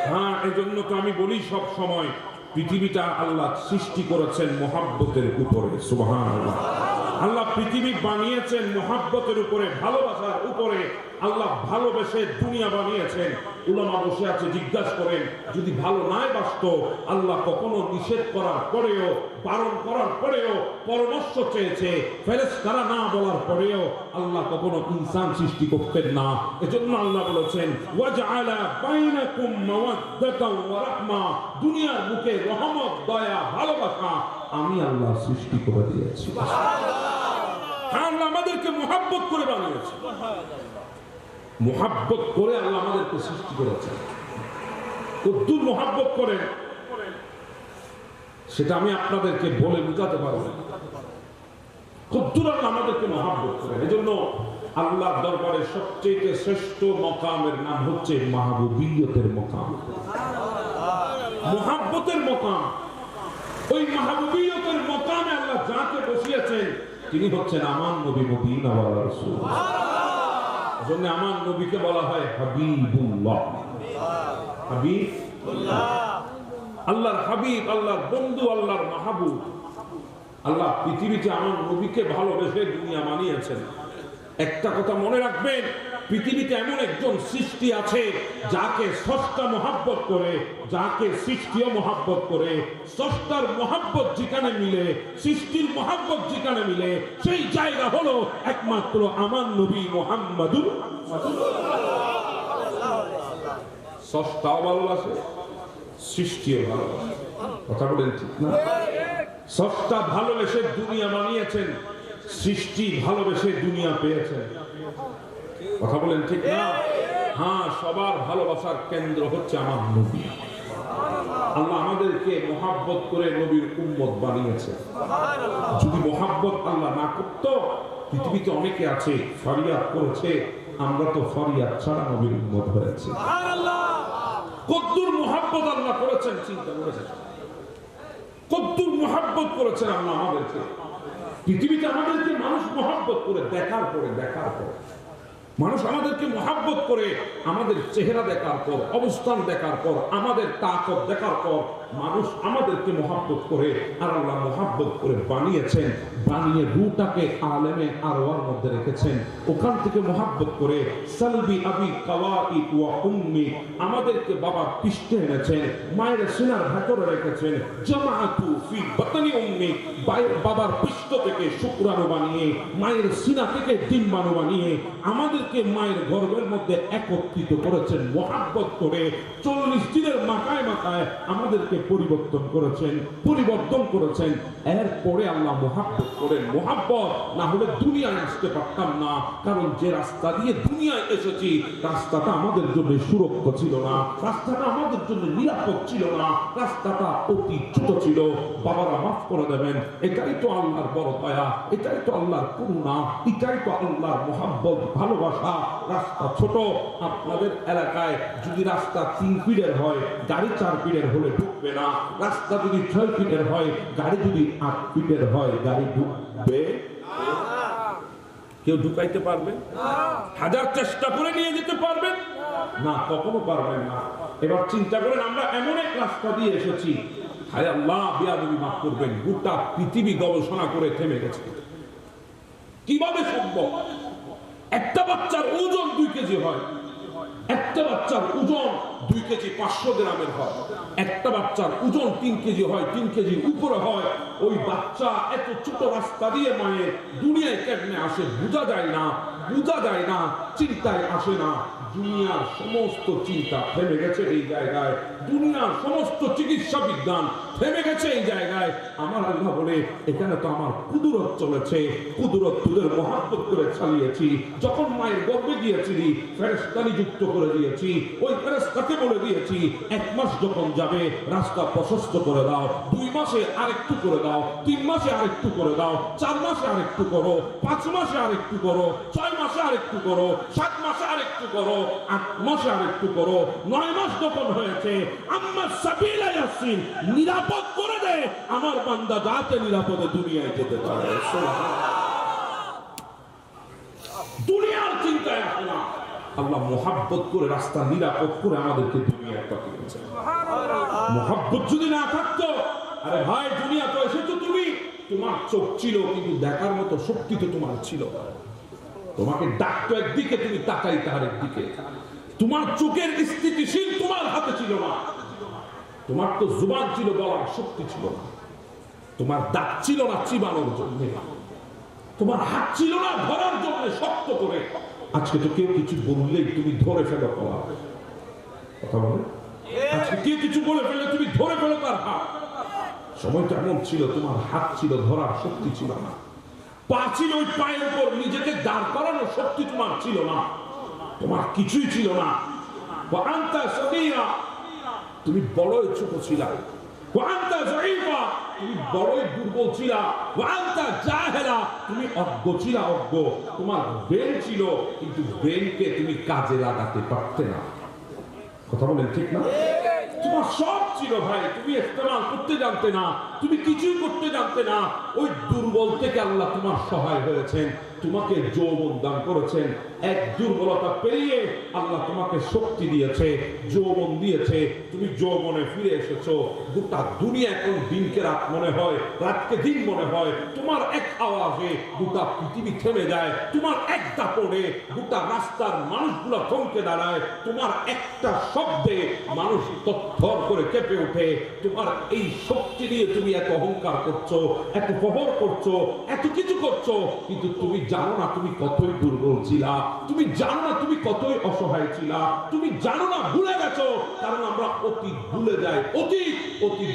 হ্যাঁ, এজন্য তো আমি বলি সব সময়, পৃথিবীটা আল্লাহ সৃষ্টি করেছেন মহাব্বতের উপরে। সুবহানাল্লাহ। আল্লাহ পৃথিবী বানিয়েছেন মহাব্বতের উপরে, ভালোবাসার উপরে। আল্লাহ ভালোবেসে দুনিয়া বানিয়েছেন। উলামা বসে আছে, জিজ্ঞাসা করেন, যদি ভালো নাই বাসতো, আল্লাহ কখনো নিষেধ করার পরেও, বারণ করার পরেও, পরামর্শ চেয়েছে, ফেরেশতারা না বলার পরেও আল্লাহ কখনো ইনসান সৃষ্টি করতেন না। এজন্য আল্লাহ বলেছেন, ওয়াজআলা বাইনাকুম মাওয়াদ্দাতাও ওয়া রাহমা, দুনিয়ার বুকে রহমত, দয়া, ভালোবাসা আমি আল্লাহ সৃষ্টি করে দিয়েছি। আল্লাহ আমাদেরকে মুহাব্বত করে বানিয়েছে, মুহাব্বত করে আল্লাহ আমাদেরকে সৃষ্টি করেছেন। কতদূর মুহাব্বত করেন সেটা আমি আপনাদেরকে বলে বুঝাতে পারবো না। কতদূর আল্লাহ আমাদেরকে মুহাব্বত করেন। এজন্য আল্লাহর দরবারে সবচেয়ে শ্রেষ্ঠ মকামের নাম হচ্ছে মাহবুবিয়তের মকাম, মুহাব্বতের মকাম। ওই মাহবুবিয়তের মকামে আল্লাহ যাকে বসিয়েছেন তিনি হচ্ছেন আমার নবী, মদিনাওয়ালা রাসূল। এজন্য আমার নবীকে বলা হয় হাবিবুল্লাহ। হাবিবুল্লাহ, আল্লাহর হাবিব, আল্লাহর বন্ধু, আল্লাহর মাহবুব। আল্লাহ পৃথিবীতে আমার নবীকে ভালোবেসে দুনিয়া বানিয়েছেন। একটা কথা মনে রাখবেন, পৃথিবীতে এমন একজন সৃষ্টি আছে যাকে স্রষ্টা মহাব্বত করে, যাকে সৃষ্টিও মহাব্বত করে। স্রষ্টার মহাব্বত যেখানে মিলে, সৃষ্টির মহাব্বত যেখানে মিলে, সেই জায়গা হলো একমাত্র আমার নবী মুহাম্মদুর রাসূলুল্লাহ। স্রষ্টাও ভালোবাসে, সৃষ্টিও ভালোবাসে। কথা বলেন ঠিক না? স্রষ্টা ভালোবেসে দুনিয়া বানিয়েছেন, সৃষ্টি ভালোবেসে দুনিয়া পেয়েছেন। কথা বলেন ঠিক না? হ্যাঁ, সবার ভালোবাসার কেন্দ্র হচ্ছে আমার নবী। আল্লাহ আমাদেরকে মুহাব্বত করে নবীর উম্মত বানিয়েছে। যদি মুহাব্বত আল্লাহ না করত, পৃথিবীতে অনেকে আছে ফরিয়াদ করেছে, আমরা তো ফরিয়াদ ছাড়া নবীর উম্মত হয়েছে। কতদূর মুহাব্বত আল্লাহ করেছেন চিন্তা করেছেন, কতদূর মুহাব্বত করেছেন আল্লাহ আমাদেরকে। পৃথিবীতে আমাদেরকে মানুষ মুহাব্বত করে দেখার পরে মানুষ আমাদেরকে মহাব্বত করে, আমাদের চেহারা দেখার পর, অবস্থান দেখার পর, আমাদের তাকত দেখার পর মানুষ আমাদেরকে মহাব্বত করে। আর আল্লাহ মহাব্বত করে বানিয়েছেন, বানিয়ে রূহটাকে আলেমে আরওয়ার মধ্যে রেখেছেন। ওখান থেকে মহাব্বত করে সালবি আবি কাওয়াইদ ওয়া উম্মি, আমাদেরকে বাবার পৃষ্ঠে এনেছেন, মায়ের সিনার ভেতরে রেখেছেন। জামাআতু ফি বাতনি উম্মি, বাবার পৃষ্ঠ থেকে শুক্রাণু বানিয়ে, মায়ের সিনা থেকে ডিম্বাণু বানিয়ে আমাদেরকে মায়ের গর্ভের মধ্যে একত্রিত করেছেন মহাব্বত করে। 40 দিনের মাথায় মাথায় আমাদেরকে পরিবর্তন করেছেন, পরিবর্তন করেছেন। এরপরে আল্লাহ মহাব্বত করেন। মহাব্বত না হলে দুনিয়ায় আসতে পারতাম না, কারণ যে রাস্তা দিয়ে দুনিয়ায় এসেছি রাস্তাটা আমাদের জন্য সুরক্ষিত ছিল না, রাস্তাটা আমাদের জন্য নিরাপদ ছিল না, রাস্তাটা অতি ছোট ছিল। বাবারা মাফ করে দেবেন। এটাই তো আল্লাহর বড় দয়া, এটাই তো আল্লাহর করুণা, এটাই তো আল্লাহর মহাব্বত, ভালোবাসা। রাস্তা ছোট। আপনাদের এলাকায় যদি রাস্তা 3 ফিটের হয়, গাড়ি 4 ফিটের হলে ঢুকবে না। রাস্তা যদি 6 ফিটের হয়, গাড়ি যদি 8 ফিটের হয়, গাড়ি ঢুকবে? কেউ ঢুকাইতে পারবে? হাজার চেষ্টা করে নিয়ে যেতে পারবেন না, কখনো পারবেন না। এবার চিন্তা করেন, আমরা এমন এক রাস্তা দিয়ে এসেছি, হায় আল্লাহ বিয়াদবি মাফ করবেন, গোটা পৃথিবী গবেষণা করে থেমে গেছে। কিভাবে সম্ভব? একটা বাচ্চার ওজন 2 কেজি হয়, একটা বাচ্চার ওজন 2 কেজি 500 গ্রামের হয়, একটা বাচ্চার ওজন 3 কেজি হয়, 3 কেজির উপরে হয়। ওই বাচ্চা এত ছোট রাস্তা দিয়ে মায়ের দুনিয়ায় কেমনে আসে বোঝা যায় না, বোঝা যায় না, চিন্তায় আসে না। দুনিয়ার সমস্ত চিন্তা থেমে গেছে এই জায়গায়, দুনিয়ার সমস্ত চিকিৎসা বিজ্ঞান থেমে গেছে এই জায়গায়। আমার আল্লাহ বলে, এখানে তো আমার কুদরত চলেছে, কুদরত তোদের মহাব্বত করে চালিয়েছি। যখন মায়ের গর্ভে গিয়েছিলি ফেরেশতা নিযুক্ত করে দিয়েছি, ওই ফেরেশতাকে বলে দিয়েছি 1 মাস যখন যাবে রাস্তা প্রশস্ত করে দাও, 2 মাসে আরেকটু করে দাও, 3 মাসে আরেকটু করে দাও, 4 মাসে আরেকটু করো, 5 মাসে আরেকটু করো, 6 মাসে আরেকটু করো, 7 মাসে আরেকটু করো, 8 মাসে আরেকটু করো। 9 মাস যখন হয়েছে, আম্মা সাবিলা ইয়াসিন, নিরাপদ করে দে আমার বান্দা যাতে নিরাপদে দুনিয়ায় যেতে পারে। দুনিয়ার চিন্তায় আসে না, আল্লাহ মহাব্বত করে রাস্তা নিরাপদ করে আমাদেরকে দুনিয়ায় পাঠিয়েছেন। মহাব্বত যদি না থাকতো, আরে ভাই দুনিয়া তো এসেছো তুমি, তোমার চোখ ছিল কিন্তু দেখার মতো শক্তি তো তোমার ছিল না। তোমাকে ডাকতো একদিকে, তুমি তাকাইতে আরেক দিকে। তোমার চোখের স্থিতিশীল তোমার হাতে ছিল না। তোমার তো জুবান ছিল, বলার শক্তি ছিল না। তোমার দাঁত ছিল না চিবানোর জন্য, তোমার হাত ছিল না ধরার জন্য শক্ত করে। আজকে তো কেউ কিছু বললেই তুমি ধরে ফেলো কলা, কথা বলে। আজকে কেউ কিছু বলে ফেললে তুমি ধরে ফেলো তার হাত। সময়টা এমন ছিল, তোমার হাত ছিল, ধরার শক্তি ছিল না। পা ছিল, ওই পায়ের উপর নিজেকে দাঁড় করানোর শক্তি তোমার ছিল না। তোমার কিছুই ছিল না। তুমি বড়ই ছোট ছিলা, তুমি বড়ই দুর্বল ছিলা, তুমি অজ্ঞ ছিলা, অজ্ঞ। তোমার ব্রেন ছিল কিন্তু ব্রেনকে তুমি কাজে লাগাতে পারতে না। কথা বলেন ঠিক না? তোমার সব ছিল ভাই, তুমি ইস্তেমাল করতে জানতে না, তুমি কিছুই করতে জানতে না। ওই দুর্বল থেকে আল্লাহ তোমার সহায় হয়েছেন, তোমাকে যৌবন দান করেছেন। এক দুর্বলতা পেরিয়ে আল্লাহ তোমাকে শক্তি দিয়েছে, যৌবন দিয়েছে। তুমি যৌবনে ফিরে এসেছো। গোটা দুনিয়া এখন দিনকে রাত মনে হয়, রাতকে দিন মনে হয়। তোমার এক আওয়াজে গোটা পৃথিবী থেমে যায়, তোমার এক দাপটে গোটা রাস্তার মানুষগুলো থমকে দাঁড়ায়, তোমার একটা শব্দে মানুষ তৎপর করে কেঁপে ওঠে। তোমার এই শক্তি দিয়ে তুমি এত অহংকার করছো, এত প্রহর করছো, এত কিছু করছো, কিন্তু তুমি জানো না তুমি কতই দুর্বল ছিলা, তুমি জানো না তুমি কতই অসহায় ছিলা, তুমি জানো না, ভুলে গেছো। কারণ আমরা অতীত ভুলে যাই, অতীত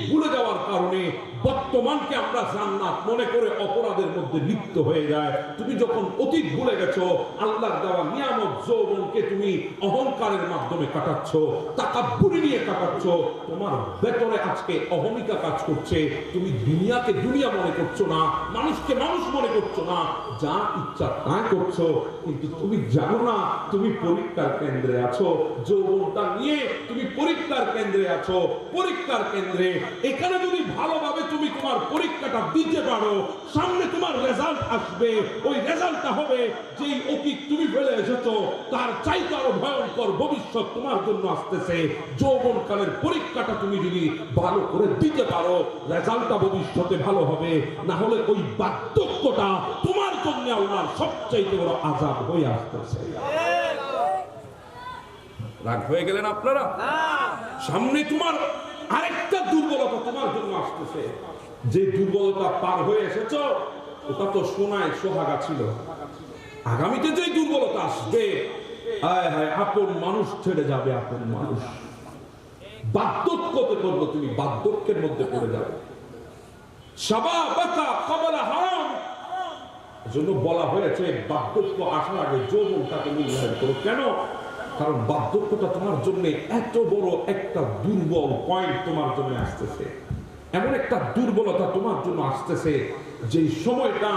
ভুলে যাওয়ার কারণে বর্তমানকে আমরা জান্নাত মনে করে অপরাধের মধ্যে লিপ্ত হয়ে যায়। তুমি যখন অতীত ভুলে গেছো, আল্লাহর দেওয়া নিয়ামত যৌবনকে তুমি অহংকারের মাধ্যমে কাটাচ্ছ, তাকাব্বুরি নিয়ে কাটাচ্ছ। তোমার ভেতরে আজকে অহমিকা কাজ করছে, তুমি দুনিয়াকে দুনিয়া মনে করছো না, মানুষকে মানুষ মনে করছো না, যা ইচ্ছা তাই করছো। কিন্তু তুমি জানো না তুমি পরীক্ষার কেন্দ্রে আছো। যৌবনটা নিয়ে তুমি পরীক্ষার কেন্দ্রে আছো, পরীক্ষার কেন্দ্রে। এখানে যদি ভালোভাবে তুমি তোমার পরীক্ষাটা দিতে পারো, সামনে তোমার রেজাল্ট আসবে। ওই রেজাল্টটা হবে যেই অতীত তুমি ফেলে এসেছো তার চাইতে আরো ভয়ঙ্কর ভবিষ্যৎ তোমার জন্য আসতেছে। যৌবনকালের পরীক্ষাটা তুমি যদি ভালো করে দিতে পারো, রেজাল্টটা ভবিষ্যতে ভালো হবে। না হলে ওই বার্ধক্যটা তোমার জন্য আল্লাহর সবচাইতে বড় আযাব হয়ে আসতেছে। রাগ হয়ে গেলেন আপনারা? সামনে তোমার আরেকটা দুর্বলতা তোমার জন্য আসতেছে। যে দুর্বলতা পার হয়ে এসেছো ওটা তো সোনায় সোহাগা ছিল। আগামীতে যে দুর্বলতা আসবে, হায় হায়, আপন মানুষ ছেড়ে যাবে, আপন মানুষ। বার্ধক্যতে করবো, তুমি বার্ধক্যের মধ্যে পড়ে যাবে। শাবাবাকা ক্বাবলা হারাম, জন্য বলা হয়েছে বার্ধক্য আসার আগে যৌবনটাকে মূল্যায়ন করো। কেন? কারণ বার্ধক্যটা তোমার জন্য এত বড় একটা দুর্বল পয়েন্ট তোমার জন্য আসতেছে। এমন একটা দুর্বলতা তোমার জন্য আসতেছে যে সময়টা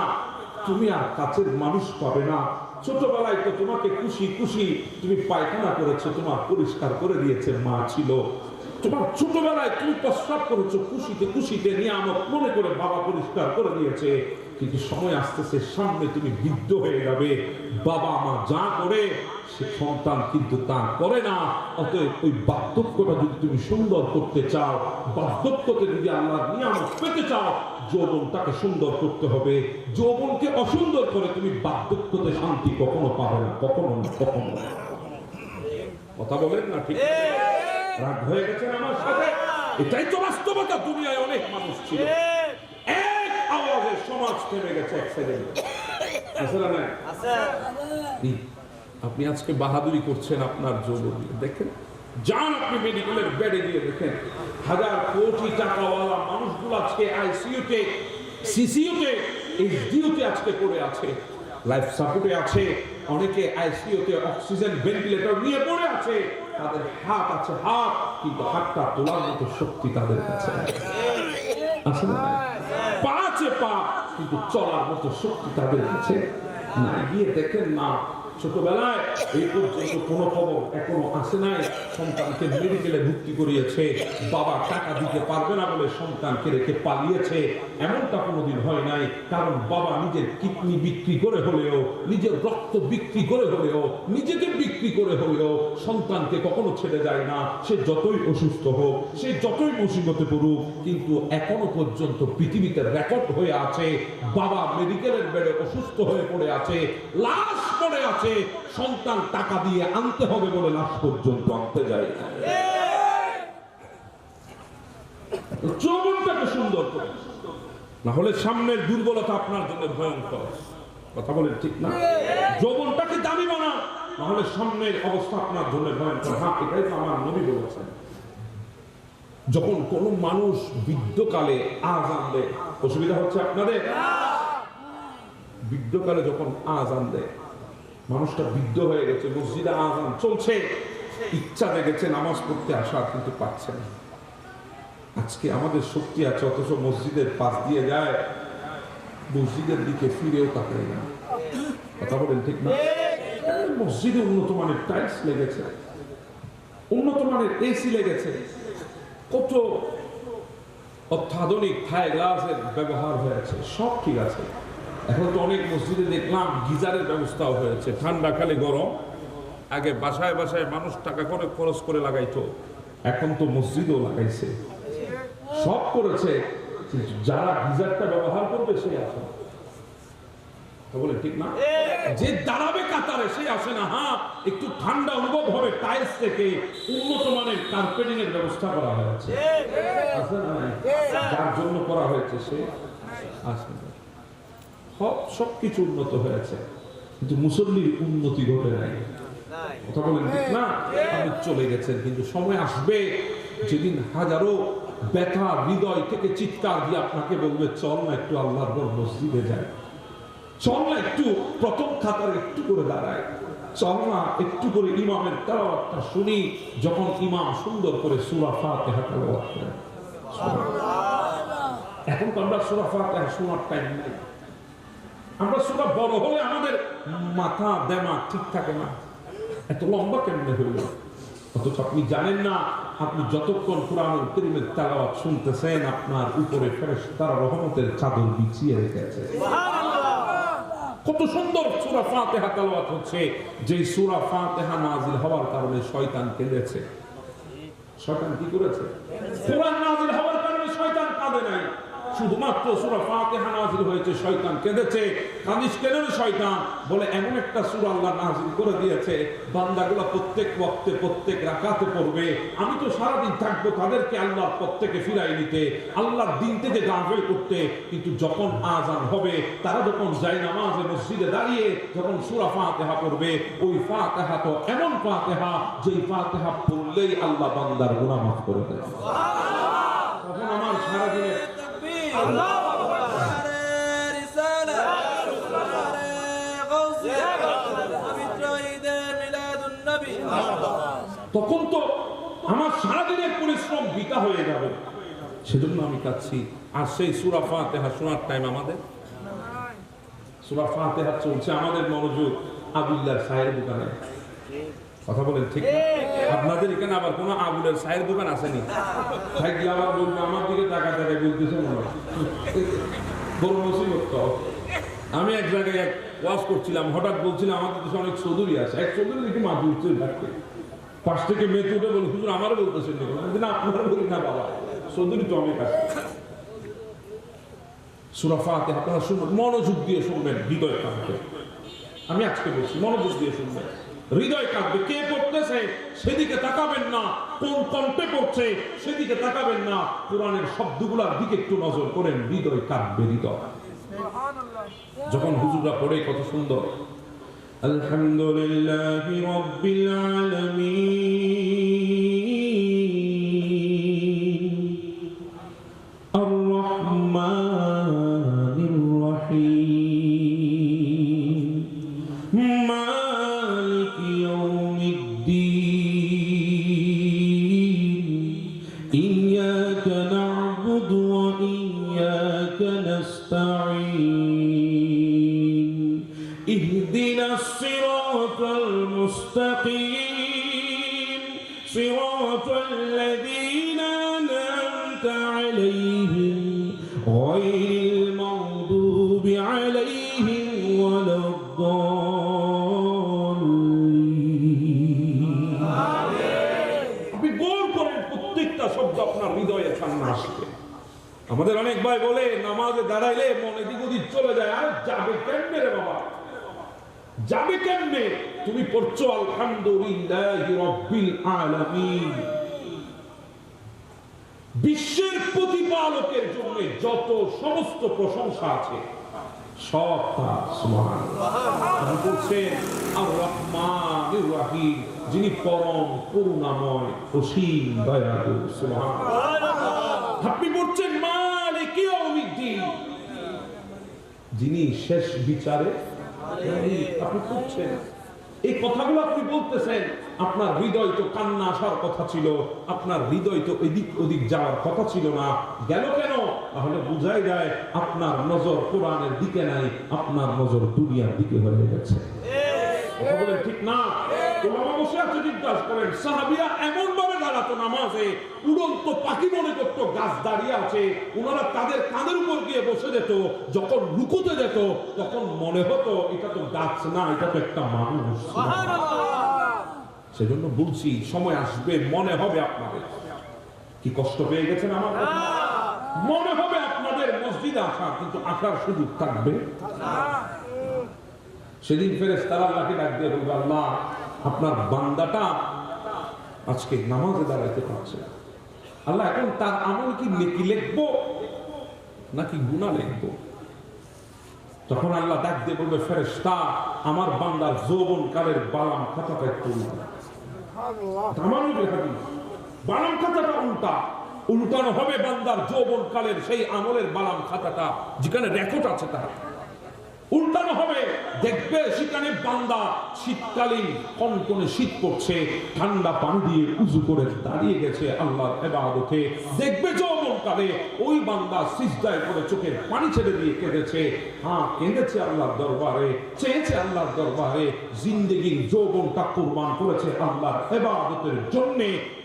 তুমি আর কাছের মানুষ পাবে না। ছোটবেলায় তো তোমাকে খুশি খুশি তুমি পায়খানা করেছো, তোমার পরিষ্কার করে দিয়েছে মা ছিল। তোমার ছোটবেলায় তুমি প্রস্রাব করেছো খুশিতে খুশিতে, নিয়ামত মনে করে বাবা পরিষ্কার করে দিয়েছে। কিন্তু সময় আসতেছে, সামনে তুমি বৃদ্ধ হয়ে যাবে। বাবা মা যা করে সে সন্তান কিন্তু তা করে না। অতএব ওই বার্ধক্যটা যদি তুমি সুন্দর করতে চাও, বার্ধক্যতে যদি আল্লাহর নিয়ামত পেতে চাও, যৌবনটাকে সুন্দর করতে হবে। যৌবনকে অসুন্দর করে তুমি বার্ধক্যতে শান্তি কখনো পাবে না, কখনো না, কখনো না। কথা বলেন না? ঠিক রাগ হয়ে গেছেন আমার সাথে? এটাই তো বাস্তবতা। দুনিয়ায় অনেক মানুষ ছিল, এক আওয়াজে সমাজ থেমে গেছে এক সেকেন্ডে। আছে না? আপনি আজকে বাহাদুরি করছেন আপনার যৌবন দিয়ে। দেখেন, যান আপনি মেডিকেলের বেডে গিয়ে দেখেন, হাজার কোটি টাকাওয়ালা মানুষগুলো আজকে আইসিইউতে, সিসিইউতে, এইচডিইউতে আজকে পড়ে আছে, লাইফ সাপোর্টে আছে। অনেকে আইসিইউতে অক্সিজেন ভেন্টিলেটর নিয়ে পড়ে আছে। তাদের হাত আছে, হাত, কিন্তু হাতটা তোলার মতো শক্তি তাদের কাছে আছে না? পা আছে, পা, কিন্তু চলার মতো শক্তি তাদের কাছে না। গিয়ে দেখেন না, ছোটবেলায় এই পর্যন্ত কোনো খবর এখনো আসে নাই। সন্তানকে মেডিকেলে ভর্তি করিয়েছে, বাবা টাকা দিতে পারবে না বলে সন্তানকে রেখে পালিয়েছে, এমনটা কোনোদিন হয় নাই। কারণ বাবা নিজের কিডনি বিক্রি করে হলেও, নিজের রক্ত বিক্রি করে হলেও, নিজেকে বিক্রি করে হলেও সন্তানকে কখনো ছেড়ে যায় না। সে যতই অসুস্থ হোক, সে যতই মুসিবতে পড়ুক, কিন্তু এখনো পর্যন্ত পৃথিবীতে রেকর্ড হয়ে আছে, বাবা মেডিকেলের বেডে অসুস্থ হয়ে পড়ে আছে, লাশ পড়ে আছে, সন্তান টাকা দিয়ে আনতে হবে বলে লাশ পর্যন্ত আনতে যায় না। যৌবনটাকে সুন্দর করে, না হলে সামনের দুর্বলতা আপনার জন্য ভয়ঙ্কর। কথা বলেন ঠিক না? যৌবনটাকে দামি বানান, না হলে সামনের অবস্থা আপনার জন্য ভয়ঙ্কর। হ্যাঁ, এটাই তো আমার নবী বলেছেন। যখন কোন মানুষ বৃদ্ধকালে আযান দেয়, অসুবিধা হচ্ছে আপনাদের? বৃদ্ধকালে যখন আযান দেয়, মানুষটা বৃদ্ধ হয়ে গেছে, মসজিদে আযান চলছে, ইচ্ছা জেগেছে নামাজ পড়তে আসার, কিন্তু পাচ্ছে না। আজকে আমাদের শক্তি আছে, অথচ মসজিদের পাশ দিয়ে যায়, মসজিদের দিকে ফিরেও তাকায় না। কথা বলেন ঠিক না? মসজিদে উন্নত মানের টাইলস লেগেছে, উন্নত মানের এসি লেগেছে, কত অত্যাধুনিক থাই গ্লাসের ব্যবহার হয়েছে, সব ঠিক আছে। এখন তো অনেক মসজিদে দেখলাম গিজারের ব্যবস্থাও হয়েছে, ঠান্ডা কালে গরম। আগে বাসায় বাসায় মানুষ টাকা করে খরচ করে লাগাইতো, এখন তো মসজিদও লাগাইছে, সব করেছে। যারা গিজারটা ব্যবহার করবে সে আসে না। বলে ঠিক না? যে দাঁড়াবে কাতারে সে আসে না। হ্যাঁ, একটু ঠান্ডা অনুভব হবে, টাইলস থেকে উন্নত মানের কার্পেটিং এর ব্যবস্থা করা হয়েছে, যার জন্য করা হয়েছে সে আসে না। সবকিছু উন্নত হয়েছে, কিন্তু মুসল্লির উন্নতি ঘটে নাই। কথা বলেন ঠিক না? আপনি চলে গেছেন, কিন্তু সময় আসবে যেদিন হাজারো ব্যথা হৃদয় থেকে চিৎকার দিয়ে আপনাকে বলবে, চল না একটু আল্লাহর ঘর মসজিদে যায়, চল না একটু প্রথম খাতার একটু করে দাঁড়ায়, চল না একটু করে ইমামের তেলাওয়াতটা শুনি। যখন ইমাম সুন্দর করে সূরা ফাতিহা তেলাওয়াত করেন, এখন তো আমরা সূরা ফাতিহা শোনার টাইম নেই। আমরা সূরা বড় হলে আমাদের মাথা দেমাগ ঠিক থাকে না, এত লম্বা কেমনে হইল। অথচ আপনি জানেন না, আপনি যতক্ষণ কোরআনুল কারীমের তেলাওয়াত শুনতেছেন আপনার উপরে ফেরেশতারা রহমতের চাদর বিছিয়ে রেখেছে। কত সুন্দর সূরা ফাতিহা তেলাওয়াত হচ্ছে, যে সূরা ফাতিহা নাযিল হওয়ার কারণে শয়তান কেঁদেছে। শয়তান কি করেছে? কোরআন নাযিল হওয়ার কারণে শয়তান কাঁদে নাই, শুধুমাত্র সূরা ফাতিহা নাযিল হয়েছে শয়তান কেঁদেছে। কাঁদিস কেন শয়তান? বলে এমন একটা সূরা আল্লাহ নাযিল করে দিয়েছে, বান্দাগুলো প্রত্যেক ওয়াক্তে প্রত্যেক রাকাতে পড়বে। আমি তো সারাদিন থাকবো তাদেরকে আল্লাহর পথ থেকে ফিরাই নিতে, আল্লাহর দিন থেকে গাফেল করতে। কিন্তু যখন আযান হবে, তারা যখন যায় নামাজে মসজিদে দাঁড়িয়ে যখন সূরা ফাতিহা পড়বে, ওই ফাতিহা তো এমন ফাতিহা যেই ফাতিহা পড়লেই আল্লাহ বান্দার গুনাহ মাফ করে দেয়। তখন আমার সারাদিনে তখন তো আমার সারাদিনের পরিশ্রম বৃথা হয়ে যাবে। সেজন্য আমি কাঁদছি। আর সেই সূরা ফাতিহা শোনার টাইম আমাদের। সূরা ফাতিহা চলছে, আমাদের মনোযোগ আবুল্লাহর চায়ের দোকানে। কথা বলেন ঠিক না? আপনাদের এখানে আবার কোন আবুলের চায়ের দোকান আসেনি? থাকলে আবার বলবো আমার দিকে টাকা টাকা বলতেছে মনে হয় বড় মুসিবত তো। আমি এক জায়গায় এক ওয়াজ করছিলাম, হঠাৎ বলছিলাম আমাদের দেশে অনেক চৌধুরী আছে। এক চৌধুরী দেখি মাছ উঠছে থাকতে, পাশ থেকে মেয়ে উঠে বলে হুজুর আমারও বলতেছেন না, আপনারা বলি না বাবা, চৌধুরী তো অনেক আছে। সূরা ফাতিহা আপনারা শুনবেন, মনোযোগ দিয়ে শুনবেন, হৃদয় কাঁদবে। আমি আজকে বলছি মনোযোগ দিয়ে শুনবেন, হৃদয় কাঁদবে। কে পড়তেছে সেদিকে তাকাবেন না, কোন কণ্ঠে পড়ছে সেদিকে তাকাবেন না, কোরআনের শব্দগুলোর দিকে একটু নজর করেন, হৃদয় কাঁদবে। হৃদয় যখন হুজুররা পড়ে কত সুন্দর, আলহামদুলিল্লাহি রাব্বিল আলামিন আর রহমানির রহিম মালিকি ইয়াউমিদ্দিন ইয়্যাকা না'বুদু ওয়া ইয়্যাকা নাস্তাঈন ইহদিনাস সিরাতাল মুস্তাকিম সিরাতাল লাযীনা আন'আমতা আলাইহিম গায়রিল মাগদুবি আলাইহিম ওয়ালাদ-দাল্লিন। আপনি গোল করেন, প্রত্যেকটা শব্দ আপনার হৃদয়ে সামনে আসবে। আমাদের অনেক ভাই বলে নামাজে দাঁড়াইলে মনে দিক ওদিক চলে যায়, আর যাবে কেমনে রে বাবা, যাবে কেমনে? তুমি পড়ছো আলহামদুলিল্লাহি রাব্বিল আলামিন, বিশ্বের প্রতিপালকের জন্য যত সমস্ত প্রশংসা আছে সব তার। সুবহানাল্লাহ। আপনি বলছেন আর রহমানির রহিম, যিনি পরম করুণাময় অসীম দয়ালু। সুবহানাল্লাহ। আপনি বলছেন মালিকি ইয়াউমিদ্দিন, যিনি শেষ বিচারে। আপনি করছেন এই কথাগুলো, আপনি বলতেছেন, আপনার হৃদয় তো কান্না আসার কথা ছিল, আপনার হৃদয় তো এদিক ওদিক যাওয়ার কথা ছিল না, গেল কেন? তাহলে বোঝাই যায় আপনার নজর কোরআনের দিকে নাই, আপনার নজর দুনিয়ার দিকে হয়ে গেছে। কথা বলেন ঠিক না? ওলামা বসে আছে, জিজ্ঞাসা করেন সাহাবীরা এমন ভাবে দাঁড়াতো নামাজে, উড়ন্ত পাখি মনে করতো গাছ দাঁড়িয়ে আছে, ওনারা তাদের কাঁধের উপর গিয়ে বসে যেত, যখন লুকোতে যেত তখন মনে হতো এটা তো গাছ না, এটা তো একটা মানুষ। সেজন্য বলছি সময় আসবে মনে হবে আপনাদের কি কষ্ট পেয়ে গেছেন আমার, মনে হবে আপনাদের মসজিদে আসা, কিন্তু আসার সুযোগ থাকবে না। সেদিন ফেরেশতারা আল্লাহকে ডাক দিয়ে বলবে, আল্লাহ আপনার বান্দাটা আজকে নামাজে দাঁড়াইতে পারছে না, আল্লাহ এখন তার আমল কি নেকি লিখবো নাকি গুনাহ লিখবো? তখন আল্লাহ ডাক দিয়ে বলবে, ফেরেশতা আমার বান্দার যৌবনকালের বালাম খাতাটা একটু উল্টা। বালাম খাতাটা উল্টা, উল্টানো হবে বান্দার যৌবনকালের সেই আমলের বালাম খাতাটা, যেখানে রেকর্ড আছে তার। উল্টানো হবে, দেখবে সেখানে বান্দা শীতকালীন কনকনে শীত পড়ছে, ঠান্ডা পানি দিয়ে উযু করে দাঁড়িয়ে গেছে আল্লাহর ইবাদতে। দেখবে যৌবনকালে ওই বান্দা সিজদায় করে চোখের পানি ছেড়ে দিয়ে কেঁদেছে, হ্যাঁ কেঁদেছে আল্লাহর দরবারে, চেয়েছে আল্লাহর দরবারে, জিন্দেগির যৌবনটা কুরবান করেছে আল্লাহর ইবাদতের জন্য।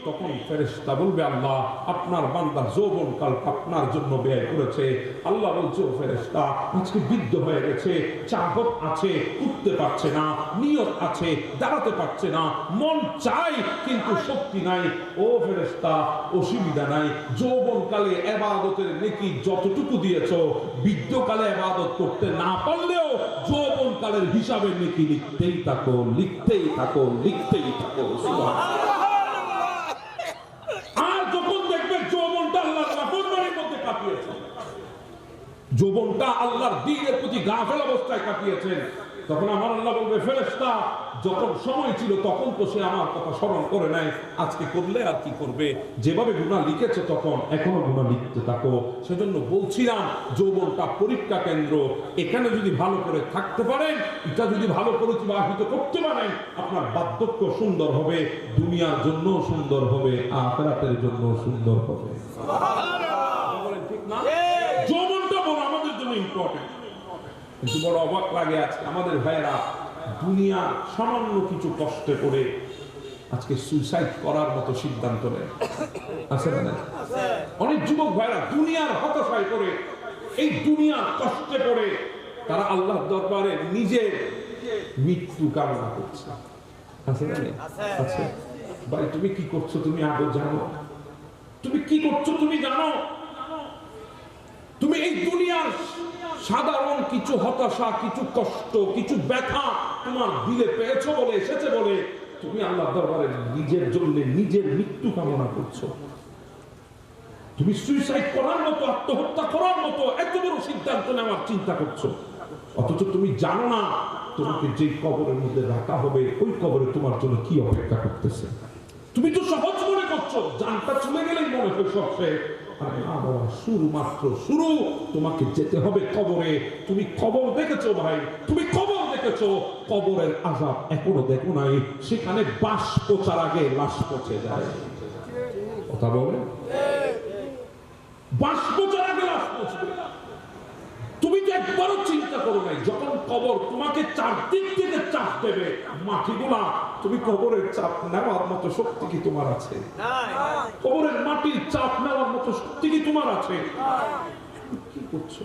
তখন ফেরেশতা বলবে, আল্লাহ আপনার বান্দা যৌবনকাল আপনার জন্য ব্যয় করেছে। আল্লাহ বলছে, ও ফেরেশতা আজকে বৃদ্ধ হয়ে গেছে, চাহত আছে, উঠতে পারছে না, নিয়ত আছে, দাঁড়াতে পারছে না, মন চাই কিন্তু শক্তি নাই। ও ফেরেশতা অসুবিধা নাই, যৌবনকালে ইবাদতের নেকি যতটুকু দিয়েছো, বৃদ্ধকালে ইবাদত করতে না পারলেও যৌবনকালের হিসাবের নেকি লিখতেই থাকো, লিখতেই থাকো, লিখতেই থাকো। সুবহানাল্লাহ। যৌবনটা আল্লাহর দ্বীনের প্রতি গাফেল অবস্থায় কাটিয়েছেন, তখন আমার আল্লাহ বলবে, ফেরেশতা যখন সময় ছিল তখন তো সে আমার কথা স্মরণ করে নাই, আজকে করলে আর কি করবে, যেভাবে গুনাহ লিখেছে তখন এখনো গুনাহ লিখতে থাকো। সেজন্য বলছিলাম যৌবনটা পরীক্ষা কেন্দ্র, এখানে যদি ভালো করে থাকতে পারেন, এটা যদি ভালো করে অতিবাহিত করতে পারেন, আপনার বার্ধক্য সুন্দর হবে, দুনিয়ার জন্য সুন্দর হবে, আখিরাতের জন্য সুন্দর হবে। সুবহানাল্লাহ। ঠিক না? যৌবনটা বড় আমাদের জন্য ইম্পর্টেন্ট, কিন্তু বড় অবাক লাগে আজকে আমাদের ভাইয়েরা দুনিয়া সামান্য কিছু কষ্টে করে আজকে সুইসাইড করার মতো সিদ্ধান্ত নেয়। আছে না? অনেক যুবক ভাইয়েরা দুনিয়ার হতাশায় করে, এই দুনিয়ার কষ্টে করে তারা আল্লাহর দরবারে নিজের মৃত্যু কামনা করছে। আছে না? আছে। ভাই তুমি কি করছো তুমি আদৌ জানো? তুমি কি করছো তুমি জানো? তুমি এই দুনিয়ার সাধারণ কিছু হতাশা, কিছু কষ্ট, কিছু ব্যথা তোমার দিলে পেয়েছো বলে, এসেছে বলে তুমি আল্লাহর দরবারে নিজের জন্য নিজের মৃত্যু কামনা করছো। তুমি সুইসাইড করার মতো, আত্মহত্যা করার মতো এত বড় সিদ্ধান্ত নেওয়ার চিন্তা করছো, অথচ তুমি জানো না তোমাকে যে কবরের মধ্যে রাখা হবে ওই কবরে তোমার জন্য কি অপেক্ষা করতেছে। তুমি তো সহজ মনে করছো, জানটা চলে গেলেই মনে হয় সব শেষ। শুরু মাত্র শুরু, তোমাকে যেতে হবে কবরে। তুমি কবর দেখেছো ভাই, তুমি কবর দেখেছো, কবরের আযাব এখনো দেখো নাই, সেখানে বাঁশ পচার আগে লাশ পচে যায়। কথা বলে, বাঁশ পচার আগে লাশ পচবে। তুমি তো একবারও চিন্তা করো নাই যখন কবর তোমাকে চারদিক থেকে চাপ দেবে মাটিগুলা, তুমি কবরের চাপ নেওয়ার মতো শক্তি কি তোমার আছে? কবরের মাটির চাপ নেওয়ার মতো শক্তি কি তোমার আছে? কি করছো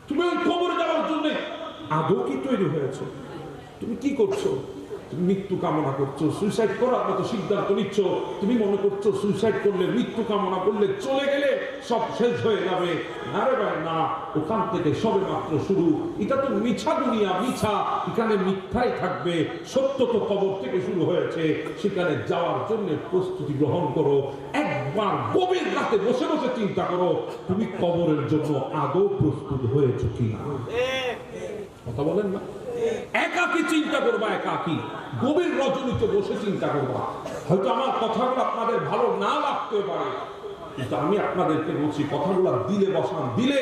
তুমি? ওই কবরে যাওয়ার জন্য আদৌ কি তৈরি হয়েছো? তুমি কি করছো? তুমি মৃত্যু কামনা করছো, সুইসাইড করার মতো সিদ্ধান্ত নিচ্ছ। তুমি মনে করছো সুইসাইড করলে, মৃত্যু কামনা করলে, চলে গেলে সব শেষ হয়ে যাবে। আরে ভাই না, ওখান থেকে সবে মাত্র শুরু। এটা তো মিছা দুনিয়া, মিছা, এখানে মিথ্যাই থাকবে। সত্য তো কবর থেকে শুরু হয়েছে, সেখানে যাওয়ার জন্য প্রস্তুতি গ্রহণ করো। একবার গভীর রাতে বসে বসে চিন্তা করো, তুমি কবরের জন্য আদৌ প্রস্তুত হয়েছো কিনা। কথা বলেন না? একাকি চিন্তা করবা, একাকি গভীর রজনীতে বসে চিন্তা করবা। হয়তো আমার কথাগুলো আপনাদের ভালো না লাগতে পারে, কিন্তু আমি আপনাদেরকে বলছি কথাগুলো দিলে বসান, দিলে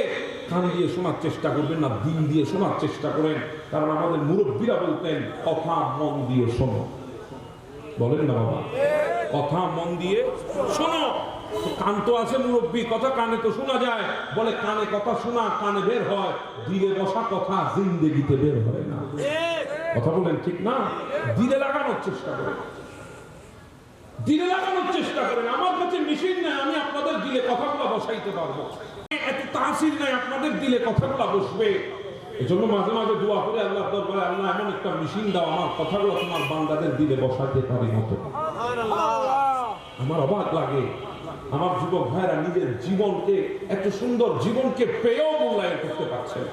কান দিয়ে শোনার চেষ্টা করবেন না, দিল দিয়ে শোনার চেষ্টা করেন। কারণ আমাদের মুরব্বীরা বলতেন কথা মন দিয়ে শোনো। বলেন না বাবা, কথা মন দিয়ে শোনো। কান তো আছে মুরব্বী, কথা কানে তো শোনা যায়। বলে কানে কথা শোনা কানে বের হয়, দিলে বসা কথা জিন্দেগিতে বের হয় না। কথা বলেন ঠিক না? দিলে লাগানোর চেষ্টা করেন, দিলে লাগানোর চেষ্টা করেন। আমার কাছে মেশিন নাই, আমি আপনাদের দিলে কথাগুলো বসাইতে পারবো। এত তাসির নাই আপনাদের দিলে কথাগুলো বসবে। এজন্য মাঝে মাঝে দোয়া করে আল্লাহ দরবারে, আল্লাহ এমন একটা মেশিন দাও আমার কথাগুলো তোমার বান্দাদের দিলে বসাতে পারি মতো। আমার অবাক লাগে আমার যুবক ভাইরা নিজের জীবনকে, এত সুন্দর জীবনকে পেয়েও মূল্যায়ন করতে পারছে না,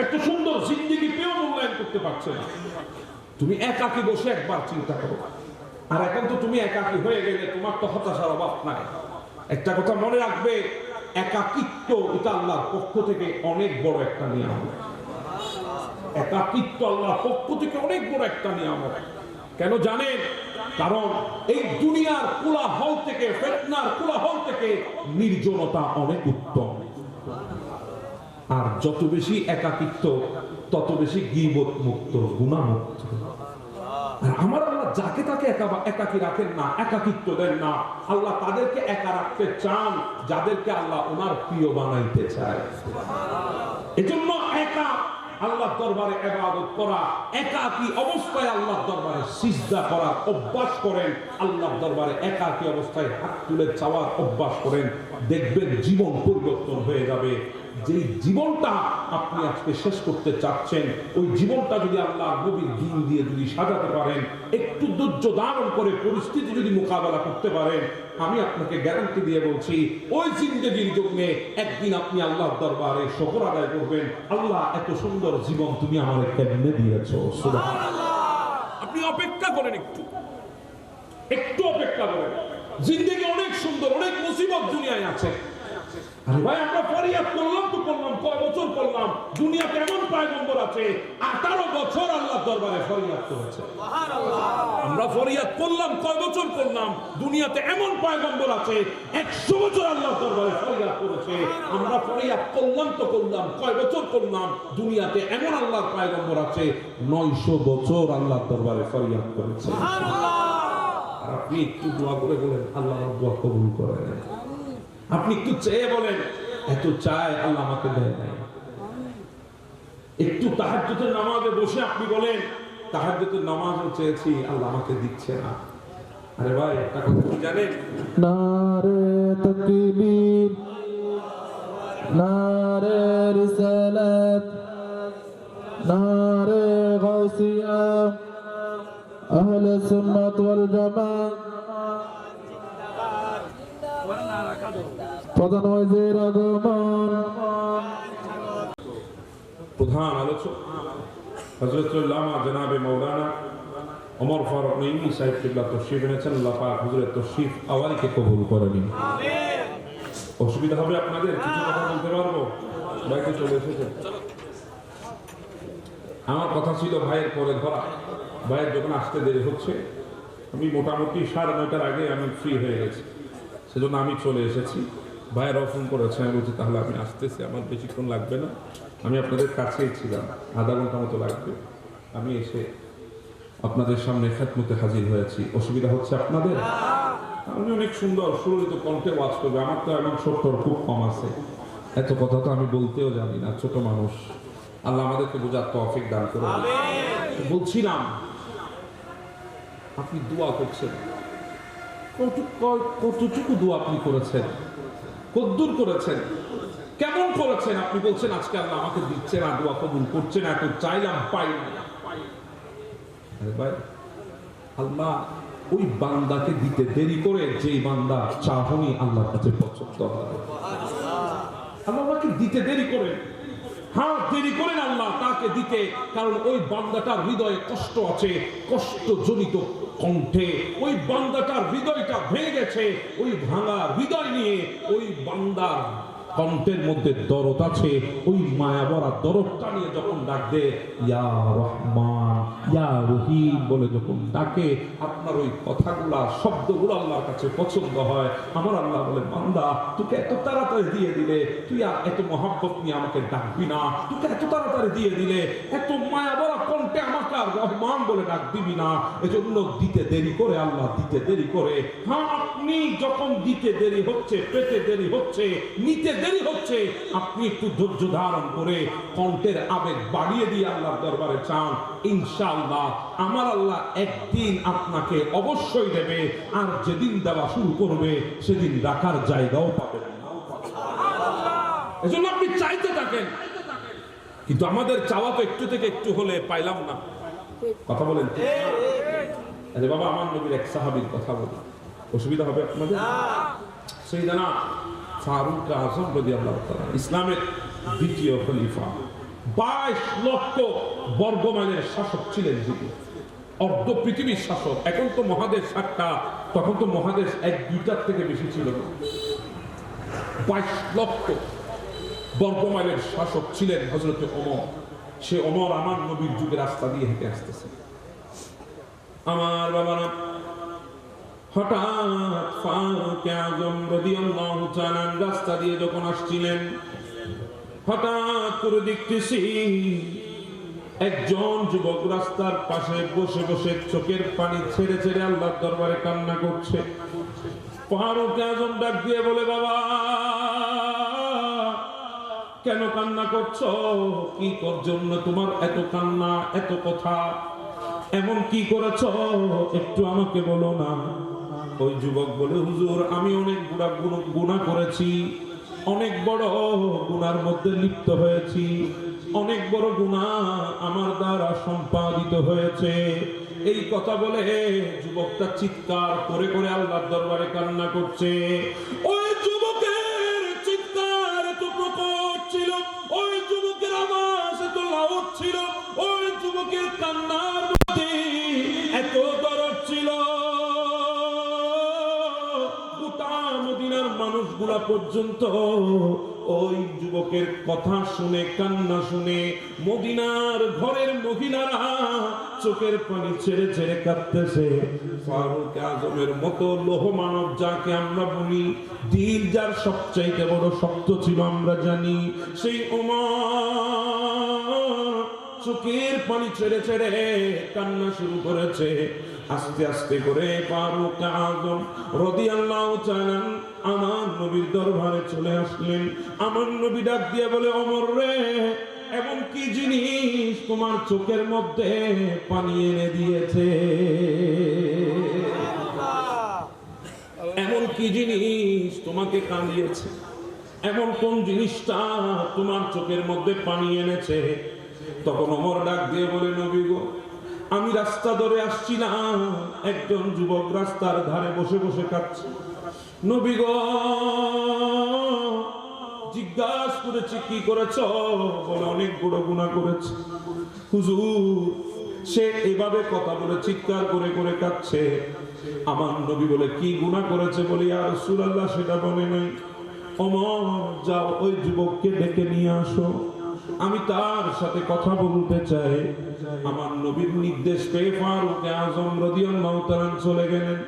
এত সুন্দর জিন্দেগি পেয়েও মূল্যায়ন করতে পারছে না। তুমি একাকি বসে একবার চিন্তা করো। আর এখন তো তুমি একাকি হয়ে গেলে তোমার তো হতাশার অভাব নাই। একটা কথা মনে রাখবে, একাকিত্ব এটা আল্লাহর পক্ষ থেকে অনেক বড় একটা নিয়ামত। একাকিত্ব আল্লাহর পক্ষ থেকে অনেক বড় একটা নিয়ামত। কেন জানেন? কারণ এই দুনিয়ার কোলাহল থেকে, ফিতনার কোলাহল থেকে নির্জনতা অনেক উত্তম। আর যত বেশি একাকিত্ব তত বেশি গীবত মুক্ত, গুনাহ মুক্ত। আর আমার আল্লাহ যাকে তাকে একাকী রাখেন না, একাকিত্ব দেন না। আল্লাহ তাদেরকে একা রাখতে চান যাদেরকে আল্লাহ ওনার প্রিয় বানাইতে চায়। এজন্য একা আল্লাহর দরবারে ইবাদত করা, একাকী অবস্থায় আল্লাহর দরবারে সিজদা করার অভ্যাস করেন, আল্লাহর দরবারে একাকী অবস্থায় হাত তুলে চাওয়ার অভ্যাস করেন। দেখবেন জীবন পরিবর্তন হয়ে যাবে। যে জীবনটা আপনি আজকে শেষ করতে চাচ্ছেন, ওই জীবনটা যদি আল্লাহর নবীর দ্বীন দিয়ে যদি সাজাতে পারেন, একটু ধৈর্য ধারণ করে পরিস্থিতি যদি মোকাবেলা করতে পারেন, আমি আপনাকে গ্যারান্টি দিয়ে বলছি ওই জিন্দেগির জন্য একদিন আপনি আল্লাহর দরবারে শুকর আদায় করবেন, আল্লাহ এত সুন্দর জীবন তুমি আমাকে কেমনে দিয়েছো, সুবহানাল্লাহ। আপনি অপেক্ষা করেন, একটু অপেক্ষা করেন। জিন্দেগি অনেক সুন্দর, অনেক মুসিবত দুনিয়ায় আছে। আরে ভাই, আমরা ফরিয়াদ করলাম তো করলাম, কয় বছর করলাম। দুনিয়াতে এমন পয়গম্বর আছে 18 বছর আল্লাহর দরবারে ফরিয়াদ করেছে, সুবহানাল্লাহ। আমরা ফরিয়াদ করলাম, কয় বছর করলাম। দুনিয়াতে এমন পয়গম্বর আছে 100 বছর আল্লাহর দরবারে ফরিয়াদ করেছে। আমরা ফরিয়াদ করলাম তো করলাম, কয় বছর করলাম। দুনিয়াতে এমন আল্লাহর পয়গম্বর আছে 900 বছর আল্লাহর দরবারে ফরিয়াদ করেছে, সুবহানাল্লাহ। আর আপনি একটু দোয়া করে বলেন, আল্লাহ আমার দোয়া কবুল করেন। আপনি একটু চেয়ে বলেন, এত চায় আল্লাহ আমাকে দেয় নাই। একটু তাহাজ্জুদের নামাজে বসে আপনি বলেন, তাহাজ্জুদের নামাজও চেয়েছি, আল্লাহ আমাকে দিচ্ছে না। আরে ভাই, একটা কথা কি জানেন? নারে তাকবীর, নারে রিসালাত, নারে গাউসিয়া, আহলে সুন্নাত ওয়াল জামাত, প্রধান ওয়াজির আগমন। প্রধান আলোচক হযরতুল্লামা জনাবে মাওলানা ওমর ফারুক নঈমী সাহেব কিবলা তশরিফ এনেছেন। আল্লাহ পাক হুজুরের তশরিফ আওয়ালকে কবুল করে নিন। অসুবিধা হবে আপনাদের? কিছু কথা বলতে পারবো? বাইকে চলে এসেছে। আমার কথা ছিল ভাইয়ের পরে ধরা। ভাইয়ের যখন আসতে দেরি হচ্ছে, আমি মোটামুটি 9:30 আগে আমি ফ্রি হয়ে গেছি, সেজন্য আমি চলে এসেছি। ভাইয়ের ফোন করেছে, আমি বলছি তাহলে আমি আসতেছি, আমার বেশিক্ষণ লাগবে না, আমি আপনাদের কাছেই ছিলাম, আধা ঘন্টা মতো লাগবে। আমি এসে আপনাদের সামনে খেদমতে হাজির হয়েছি। অসুবিধা হচ্ছে আপনাদের? আমি অনেক সুন্দর সুললিত কণ্ঠে ওয়াজ করবে, আমার তো এমন ছোট্টর খুব কম আছে, এত কথা তো আমি বলতেও জানি না, ছোট মানুষ। আল্লাহ আমাদেরকে বোঝার তৌফিক দান করুন। বলছিলাম, আপনি দোয়া করছেন, কতটুকু দোয়া আপনি করেছেন, কদ্দুর করেছেন, কেমন করেছেন? আপনি বলছেন আজকে আল্লাহ আমাকে দিচ্ছে না, দোয়া কবুল করছে না, এত চাইলাম পাই না। ভাই, আল্লাহ ওই বান্দাকে দিতে দেরি করে যেই বান্দা চাহনি আল্লাহর কাছে পছন্দ হবে। আল্লাহ আমাকে দিতে দেরি করে, হ্যাঁ দেরি করেন আল্লাহ তাকে দিতে, কারণ ওই বান্দাটার হৃদয়ে কষ্ট আছে, কষ্ট জনিত কণ্ঠে ওই বান্দাটার হৃদয়টা ভেঙে গেছে। ওই ভাঙা হৃদয় নিয়ে ওই বান্দার কণ্ঠের মধ্যে দরদ আছে, ওই মায়া ভরা দরদটা নিয়ে যখন ডাক দে ইয়া রহমান ইয়া রহিম বলে যখন ডাকে, আপনার ওই কথাগুলা শব্দগুলো আল্লাহর কাছে পছন্দ হয়। আমার আল্লাহ বলে, বান্দা তোকে এত তাড়াতাড়ি দিয়ে দিলে, তুই আর এত মহব্বত নিয়ে আমাকে ডাকবি না, তোকে এত তাড়াতাড়ি দিয়ে দিলে, এত মায়া ভরা কণ্ঠে আমাকে আর রহমান বলে ডাক দিবি না। এজন্য দিতে দেরি করে, আল্লাহ দিতে দেরি করে। হ্যাঁ, আপনি যখন দিতে দেরি হচ্ছে, পেতে দেরি হচ্ছে, নিতে দেরি হচ্ছে, আপনি একটু ধৈর্য ধারণ করে কণ্ঠের আবেগ বাড়িয়ে দিয়ে আল্লাহর দরবারে চান, ইনশাআল্লাহ আমার আল্লাহ একদিন আপনাকে অবশ্যই দেবে। আর যেদিন দেওয়া শুরু করবে সেদিন রাখার জায়গাও পাবেন না। এজন্য আপনি চাইতে থাকেন, কিন্তু আমাদের চাওয়া তো একটু থেকে একটু হলে পাইলাম না। কথা বলেন? আরে বাবা, আমার নবীর এক সাহাবীর কথা বলি, অসুবিধা হবে আপনাদের? সাইয়েদনা ফারুক আযম রাদিয়াল্লাহু তাআলা, ইসলামের দ্বিতীয় খলিফা, 22 লক্ষ বর্গমাইলের শাসক ছিলেন যিনি, অর্ধ পৃথিবীর শাসক। এখন তো মহাদেশ 7টা, তখন তো মহাদেশ 1-2টার থেকে বেশি ছিল না। 22 লক্ষ বর্গমাইলের শাসক ছিলেন হযরতে ওমর। সে ওমর আমার নবীর যুগে রাস্তা দিয়ে হেঁটে আসতেছে। আমার বাবারা, হঠাৎ ফারুক আযম রাদিয়াল্লাহু তাআলা রাস্তা দিয়ে যখন আসছিলেন, হঠাৎ করে দেখতেছি একজন যুবক রাস্তার পাশে বসে বসে চোখের পানি ছেড়ে ছেড়ে আল্লাহর দরবারে কান্না করছে। ফারুক আজম ডাক দিয়ে বলে, বাবা কেন কান্না করছো? কি কর জন্য তোমার এত কান্না, এত কথা? এমন কি করেছো একটু আমাকে বলো না। ওই যুবক বলে, হুজুর আমি অনেক গুনাহ করেছি, অনেক বড় গুনার মধ্যে লিপ্ত হয়েছি, অনেক বড় গুনাহ আমার দ্বারা সম্পাদিত হয়েছে। এই কথা বলে যুবকটা চিৎকার করে করে আল্লাহর দরবারে কান্না করছে। ওই যুবকের চিৎকার এত প্রকট ছিল, ওই যুবকের আওয়াজ এত লাউড ছিল, ওই যুবকের কান্নার মধ্যে এত দরদ ছিল, গোটা মদিনার মানুষগুলা পর্যন্ত ওই যুবকের কথা শুনে, কান্না শুনে মদিনার ঘরের মহিলারা চোখের পানি ছেড়ে ছেড়ে কাঁদতেছে। ফারুক আজমের মতো লোহ মানব, যাকে আমরা বলি দিল যার সবচাইতে বড় শক্ত ছিল আমরা জানি, সেই ওমর চোখের পানি ছেড়ে ছেড়ে কান্না শুরু করেছে। আস্তে আস্তে করে ফারুক আজম রাদিয়াল্লাহু তাআলা আমার নবীর দরবারে চলে আসলেন। আমার নবী ডাক দিয়ে বলে, ওমর রে, এমন কি জিনিস তোমার চোখের মধ্যে পানি এনে দিয়েছে? এমন কি জিনিস তোমাকে কাঁদিয়েছে? এমন কোন জিনিসটা তোমার চোখের মধ্যে পানি এনেছে? তখন ওমর ডাক দিয়ে বলে, নবী গো, আমি রাস্তা ধরে আসছিলাম, একজন যুবক রাস্তার ধারে বসে বসে কাঁদছে। নবী গো, জিজ্ঞাসা করেছি কি করেছ? বলে অনেক বড় গুনাহ করেছে। হুজুর, সে এভাবে কথা বলে চিৎকার করে করে কাঁদছে। আমার নবী বলে, কি গুনাহ করেছে? বলে, ইয়া রাসূলুল্লাহ সেটা বলে নাই। ওমর, যাও ওই যুবককে ডেকে নিয়ে আসো, আমি তার সাথে কথা বলতে চাই। আমার নবীর নির্দেশ পেয়ে ফারুক আজম রাদিয়াল্লাহু তাআলা চলে গেলেন।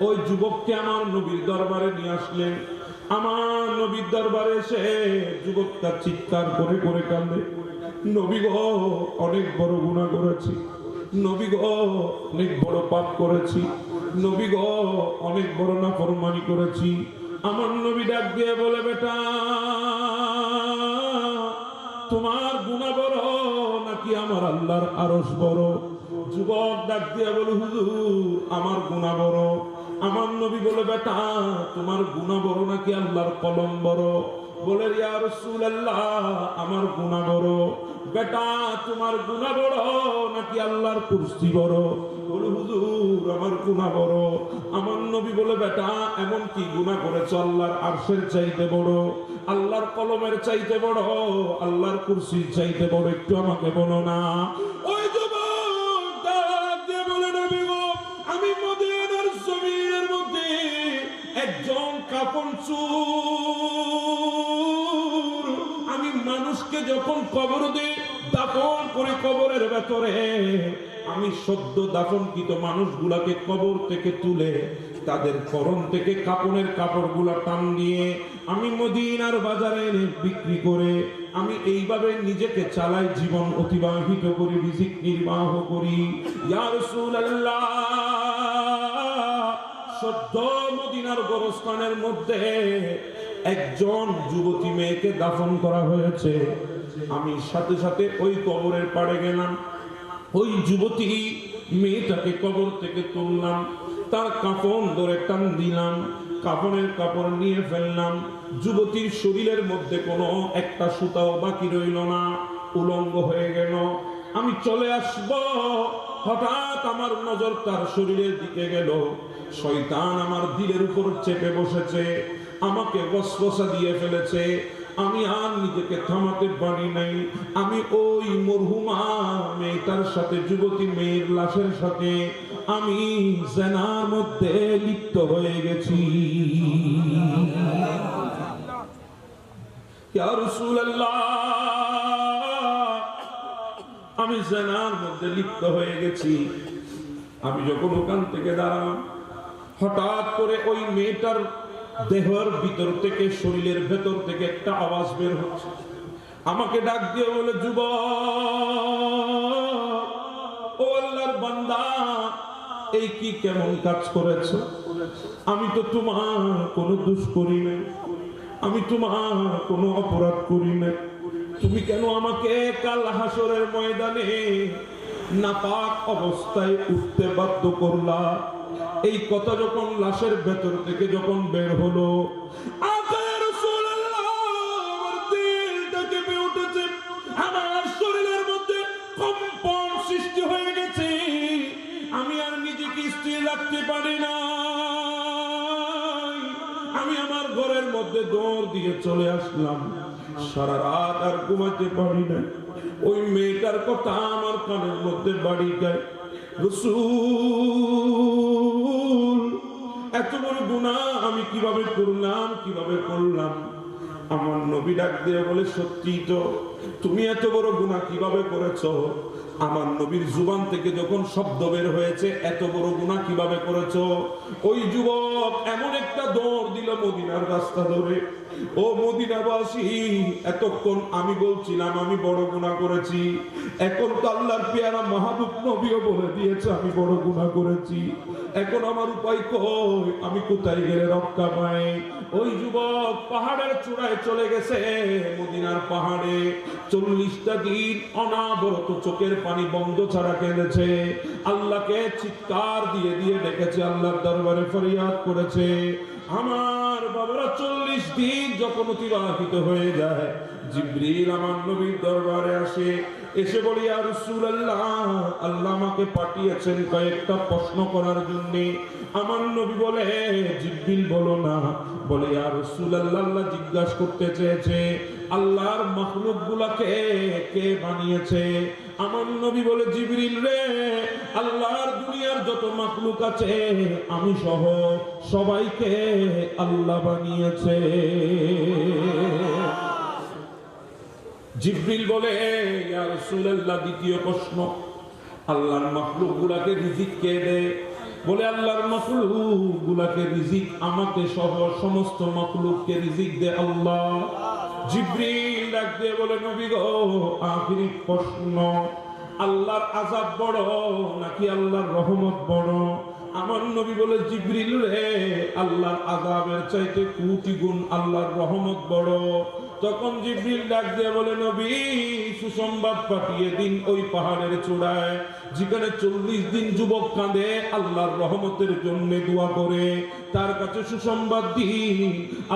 ওই যুবককে আমার নবীর দরবারে নিয়ে আসলেন। আমার নবীর দরবারে এসে যুবকটা চিৎকার করে করে কাঁদে, নবী গো, অনেক বড় গুনাহ করেছি, নবী গো, অনেক বড় পাপ করেছি, নবী গো, অনেক বড় নাফরমানি করেছি। আমার নবী ডাক দিয়ে বলে, বেটা, তোমার গুনাহ বড় নাকি আমার আল্লাহর আরশ বড়? যুবক ডাক দিয়ে বলে, হুজুর আমার গুনাহ বড়। আমার নবী বলে, বেটা, তোমার গুনাহ বড় নাকি আল্লাহর কলম বড়? বলে, ইয়া রাসূলুল্লাহ আমার গুনাহ বড়। বেটা, তোমার গুনাহ বড় নাকি আল্লাহর কুরসি বড়? বলে, হুজুর আমার গুনাহ বড়। আমার নবী বলে, বেটা, এমন কি গুনাহ করেছো আল্লাহর আরশের চাইতে বড়, আল্লাহর কলমের চাইতে বড়, আল্লাহর কুরসির চাইতে বড়? একটু আমাকে বলো না। ওই যুবক ডাক দিয়ে বলে, নবী গো, আমি মদিনার জমিনের মধ্যে একজন কাফন চোর, আমি মানুষকে যখন কবর দিই, দাফন করে কবরের ভেতরে, আমি সদ্য দাফনকৃত মানুষগুলাকে কবর থেকে তুলে তাদের পরন থেকে কাপনের কাপড়গুলা টান দিয়ে আমি মদিনার বাজারে এনে বিক্রি করে আমি এইভাবে নিজেকে চালাই, জীবন অতিবাহিত করি, রিজিক নির্বাহ করি। ইয়া রাসূলুল্লাহ, সদ্য মদিনার গোরস্থানের মধ্যে একজন যুবতী মেয়েকে দাফন করা হয়েছে। আমি সাথে সাথে ওই কবরের পাড়ে গেলাম, ওই যুবতী মেয়েটাকে কবর থেকে তুললাম, তার কাফন ধরে টান দিলাম, কাফনের কাপড় নিয়ে ফেললাম। যুবতীর শরীরের মধ্যে কোনো একটা সুতাও বাকি রইল না, উলঙ্গ হয়ে গেল। আমি চলে আসব, হঠাৎ আমার নজর তার শরীরের দিকে গেল। শয়তান আমার দিলের উপর চেপে বসেছে, আমাকে ওয়াসওয়াসা দিয়ে ফেলেছে। আমি আর নিজেকে থামাতে পারি নাই। আমি ওই মরহুমা মেয়েটার সাথে, যুবতী মেয়ের লাশের সাথে আমি জিনার মধ্যে লিপ্ত হয়ে গেছি। ইয়া রাসূলুল্লাহ, আমি জিনার মধ্যে লিপ্ত হয়ে গেছি। আমি যখন ওখান থেকে দাঁড়ালাম, হঠাৎ করে ওই মেয়েটার দেহের ভিতর থেকে, শরীরের ভেতর থেকে একটা আওয়াজ বের হচ্ছে। আমাকে ডাক দিয়ে বলে, যুবক, ও আল্লাহর বান্দা, এই কি কেমন কাজ করেছো? আমি তো তোমার কোনো দোষ করি না, আমি তোমার কোনো অপরাধ করি না, তুমি কেন আমাকে কাল হাসরের ময়দানে নাপাক অবস্থায় উঠতে বাধ্য করলা? এই কথা যখন লাশের ভেতর থেকে যখন বের হলো, আকার রাসূলুল্লাহ, আমার দিলটা কেঁপে উঠেছে, আমার শরীরের মধ্যে কম্পন সৃষ্টি হয়ে গেছে, আমি আর নিজেকে স্থির রাখতে পারি না। আমি আমার ঘরের মধ্যে দৌড় দিয়ে চলে আসলাম, সারা রাত আর ঘুমাতে পারি না। ওই মেয়েটার কথা আমার কানের মধ্যে বাড়ি যায়, রাসূল, এত বড় গুনাহ আমি কিভাবে করলাম? আমার নবী ডাক দিয়ে বলে, সত্যি তো, তুমি এত বড় গুনাহ কিভাবে করেছো? আমার নবীর জুবান থেকে যখন শব্দ বের হয়েছে, এত বড় গুনাহ কিভাবে করেছো, ওই যুবক এমন একটা দৌড় দিল মদিনার রাস্তা ধরে। ও মদিনাবাসী, এতক্ষণ আমি বলছিলাম আমি বড় গুনাহ করেছি, এখন তো আল্লাহর পেয়ারা মাহবুব নবীও বলে দিয়েছে আমি বড় গুনাহ করেছি, এখন আমার উপায় কই? আমি কোথায় গেলে রক্ষা পাই? ওই যুবক পাহাড়ের চূড়ায় চলে গেছে, মদিনার পাহাড়ে 40টা দিন অনাবরত চোখের পানি বন্ধ ছাড়া কেঁদেছে, আল্লাহকে চিৎকার দিয়ে দিয়ে ডেকেছে, আল্লাহর দরবারে ফরিয়াদ করেছে। আমার বাবারা 40 দিন যখন অতিবাহিত হয়ে যায়, জিবরিল আমার নবীর দরবারে আসে, এসে বলি, ইয়া রাসূলুল্লাহ, আল্লাহ আমাকে পাঠিয়েছেন কয়েকটা প্রশ্ন করার জন্য। আমার নবী বলে, জিবরিল বলো না। বলে, ইয়া রাসূলুল্লাহ, আল্লাহ জিজ্ঞাসা করতে চেয়েছে আল্লাহর মাখলুক গুলাকে কে বানিয়েছে? আমার নবী বলে, জিবরিল রে, আল্লাহর দুনিয়ার যত মাখলুক আছে আমি সহ সবাইকে আল্লাহ বানিয়েছে। জিবরিল বলে, ইয়া রাসূলুল্লাহ, দ্বিতীয় প্রশ্ন, আল্লাহর মাখলুক গুলাকে রিজিক কে দেয়? বলে, আল্লাহর মাখলুক গুলাকে রিজিক আমাকে সহ সমস্ত মাখলুককে রিজিক দেয় আল্লাহ। জিবরিল ডাক দিয়ে বলে, নবী গো, আখিরি প্রশ্ন, আল্লাহর আযাব বড় নাকি আল্লাহর রহমত বড়? আমার নবী বলে, জিবরিল রে, আল্লাহর আযাবের চাইতে কোটি গুণ আল্লাহর রহমত বড়। তখন জিবরিল ডাক দিয়ে বলে, নবী, সুসংবাদ পাঠিয়ে দিন ওই পাহাড়ের চূড়ায় যেখানে 40 দিন যুবক কাঁদে আল্লাহর রহমতের জন্য দোয়া করে, তার কাছে সুসংবাদ দিন,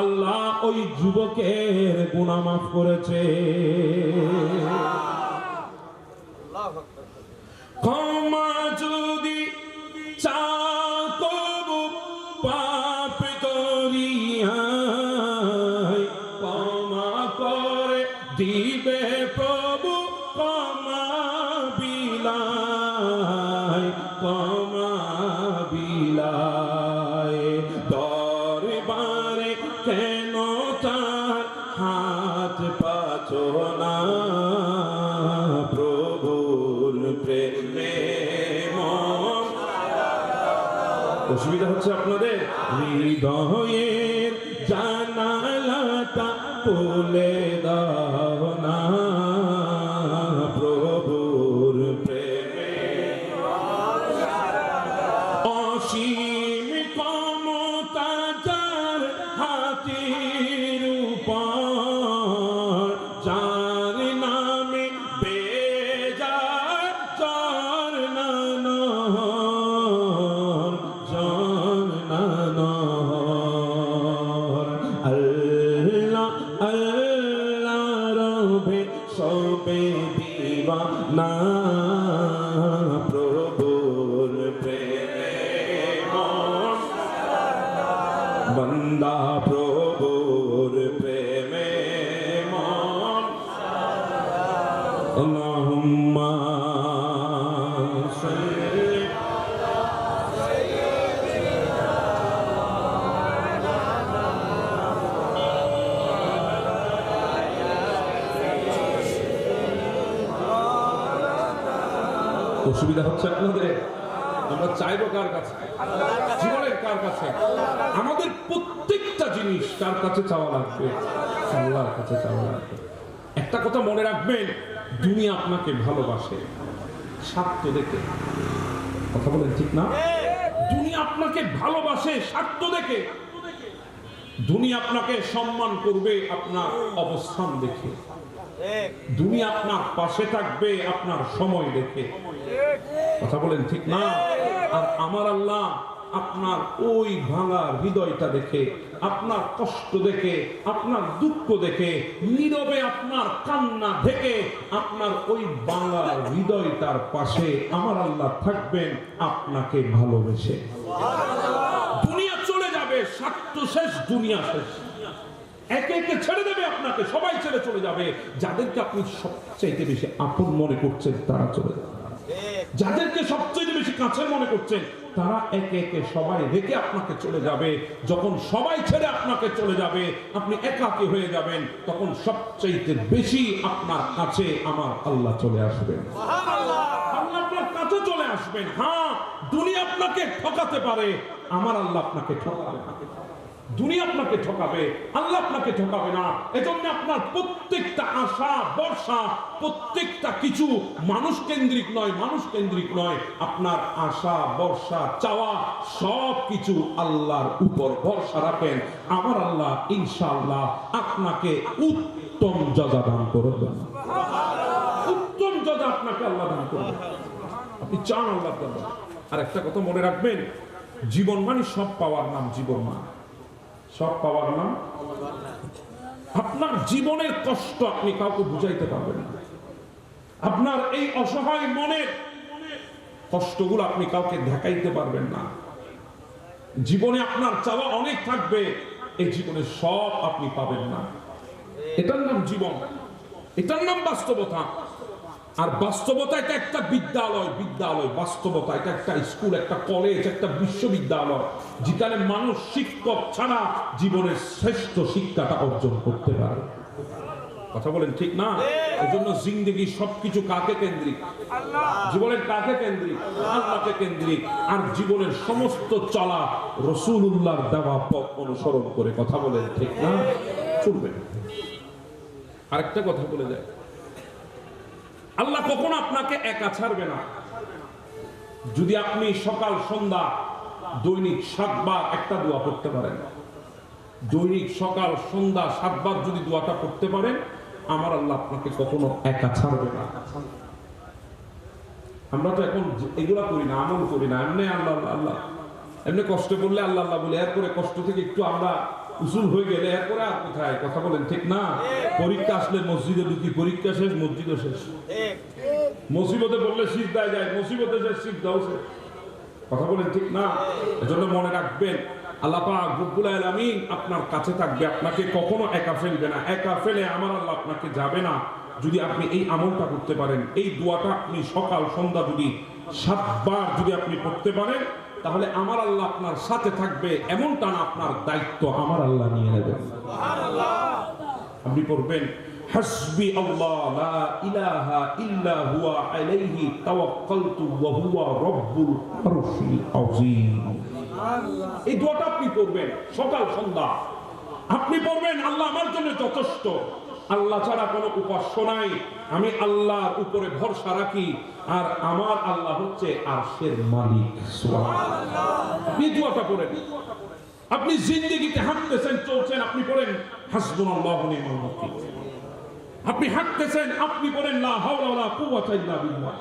আল্লাহ ওই যুবকের গুনাহ মাফ করেছে। ক্ষমা যদি চাও তবু পাপ করিয়া ক্ষমা করে দিবে প্রভু, ক্ষমা বিলায় দরবারে কেন তার হাত পাছো না? প্রভুর প্রেমে মন। অসুবিধা হচ্ছে আপনাদের? হৃদয়ের জানালাটা খুলে দাও না, প্রভুর প্রেমে অসীম ক্ষমতা যার হাতের উপর, যার নামে বেজার জ্বর নানর, আল্লাহ আল্লাহ রবে সবে দিওয়ানা, প্রভুর প্রেমে মন বান্দা, প্রভুর প্রেমে মন। আল্লাহুম্মা সাল্লি অসুবিধা হচ্ছে আপনাদের? আমরা চাইবো কার কাছে? জীবনের কার কাছে? আমাদের প্রত্যেকটা জিনিস কার কাছে চাওয়া লাগবে? আল্লাহর কাছে চাওয়া লাগবে। একটা কথা মনে রাখবেন, দুনিয়া আপনাকে ভালোবাসে স্বার্থ দেখে। কথা বলেন ঠিক না? দুনিয়া আপনাকে ভালোবাসে স্বার্থ দেখে। দুনিয়া আপনাকে সম্মান করবে আপনার অবস্থান দেখে। দুনিয়া আপনার পাশে থাকবে আপনার সময় দেখে। কথা বলেন ঠিক না? আর আমার আল্লাহ আপনার ওই ভাঙা হৃদয়টা দেখে, আপনার কষ্ট দেখে, আপনার দুঃখ দেখে, নীরবে আপনার কান্না দেখে, আপনার ওই ভাঙা হৃদয়টার পাশে আমার আল্লাহ থাকবেন আপনাকে ভালোবেসে। দুনিয়া চলে যাবে, স্বার্থ শেষ, দুনিয়া শেষ। একে একে ছেড়ে দেবে আপনাকে, সবাই ছেড়ে চলে যাবে। যাদেরকে আপনি সবচাইতে বেশি আপন মনে করছেন তারা চলে যাবে। যাদেরকে সবচেয়ে বেশি কাছে মনে করছেন তারা একে একে সবাই রেখে আপনাকে চলে যাবে। যখন সবাই ছেড়ে আপনাকে চলে যাবে, আপনি একাকী হয়ে যাবেন, তখন সবচেয়ে বেশি আপনার কাছে আমার আল্লাহ চলে আসবেন। আল্লাহ আপনার কাছে চলে আসবেন। হ্যাঁ, দুনিয়া আপনাকে ঠকাতে পারে, আমার আল্লাহ আপনাকে ঠকাবে না। দুনিয়া আপনাকে ঠকাবে, আল্লাহ আপনাকে ঠকাবে না। এজন্য আপনার প্রত্যেকটা আশা ভরসা, প্রত্যেকটা কিছু মানুষ কেন্দ্রিক নয়, মানুষ কেন্দ্রিক নয়। আপনার আশা ভরসা চাওয়া সব কিছু আল্লাহর উপর ভরসা রাখেন। আমার আল্লাহ ইনশাআল্লাহ আপনাকে উত্তম যজা দান করবেন। উত্তম যজা আপনাকে আল্লাহ দান করবেন। আপনি চান আল্লাহ দান। আর একটা কথা মনে রাখবেন, জীবন মানে সব পাওয়ার নাম জীবন মান। সব পাওয়ার নাম। আপনার জীবনের কষ্ট আপনি কাউকে বুঝাইতে পারবেন না। আপনার এই অসহায় মনের কষ্টগুলো আপনি কাউকে দেখাইতে পারবেন না। জীবনে আপনার চাওয়া অনেক থাকবে, এই জীবনে সব আপনি পাবেন না। এটার নাম জীবন, এটার নাম বাস্তবতা। আর বাস্তবতা এটা একটা বিদ্যালয়, বিদ্যালয় বাস্তবতা এটা একটা স্কুল, একটা কলেজ, একটা বিশ্ববিদ্যালয়, যেখানে মানুষ শিক্ষক ছাড়া জীবনের শ্রেষ্ঠ শিক্ষাটা অর্জন করতে পারে। কথা বলেন ঠিক না? এই জন্য জিন্দেগি সবকিছু কাকে কেন্দ্রিক? জীবনের কাকে কেন্দ্রিক? আল্লাহকে কেন্দ্রিক। আর জীবনের সমস্ত চলা রাসূলুল্লাহর দেওয়া পথ অনুসরণ করে। কথা বলেন ঠিক না? চলবে। আরেকটা কথা বলে যায়, আল্লাহ কখনো আপনাকে একা ছাড়বে না। যদি আপনি সকাল সন্ধ্যা দৈনিক 7 বার একটা দোয়া পড়তে পারেন, দৈনিক সকাল সন্ধ্যা 7 বার যদি দোয়াটা পড়তে পারেন, আমার আল্লাহ আপনাকে কখনো একা ছাড়বে না। আমরা তো এখন এগুলা করি না, আমল করি না, এমনি আল্লাহ আল্লাহ, এমনি কষ্ট করলে আল্লাহ আল্লাহ বলে, এরপরে কষ্ট থেকে একটু আমরা উসুল হয়ে গেলে এরপরে আর কোথায়? কথা বলেন ঠিক না? পরীক্ষা আসলে মসজিদে ঢুকি, পরীক্ষা শেষ মসজিদও শেষ। মুসিবতে পড়লে সিজদায় যায়, মুসিবতে শেষ সিজদাও শেষ। কথা বলেন ঠিক না? এজন্য মনে রাখবেন, আল্লাহ পাক রব্বুল আলামিন আপনার কাছে থাকবে, আপনাকে কখনো একা ফেলবে না। একা ফেলে আমার আল্লাহ আপনাকে যাবে না। যদি আপনি এই আমলটা করতে পারেন, এই দোয়াটা আপনি সকাল সন্ধ্যা যদি 7 বার যদি আপনি পড়তে পারেন, তাহলে আমার আল্লাহ আপনার সাথে থাকবে। এমনটা না, আপনার দায়িত্ব আমার আল্লাহ নিয়ে নেবেন। আপনি পড়বেন, হাসবি আল্লাহ লা ইলাহা ইল্লা হুয়া আলাইহি তাওয়াক্কালতু ওয়া হুয়া রাব্বুল আরশিল আযীম। এই দোয়াটা আপনি পড়বেন সকাল সন্ধ্যা। আপনি পড়বেন, আল্লাহ আমার জন্য যথেষ্ট, আল্লাহ ছাড়া কোনো উপাস্য নাই, আমি আল্লাহর উপরে ভরসা রাখি, আর আমার আল্লাহ হচ্ছে আরশের মালিক। সুবহানাল্লাহ। আপনি দোয়াটা পড়েন। আপনি জিন্দেগিতে হাঁটতেছেন, চলছেন, আপনি পড়েন হাসবুনাল্লাহু ওয়া নি'মাল ওয়াকিল। আপনি হাঁটতেছেন, আপনি পড়েন লা হাওলা ওয়ালা কুওয়াতা ইল্লা বিল্লাহ।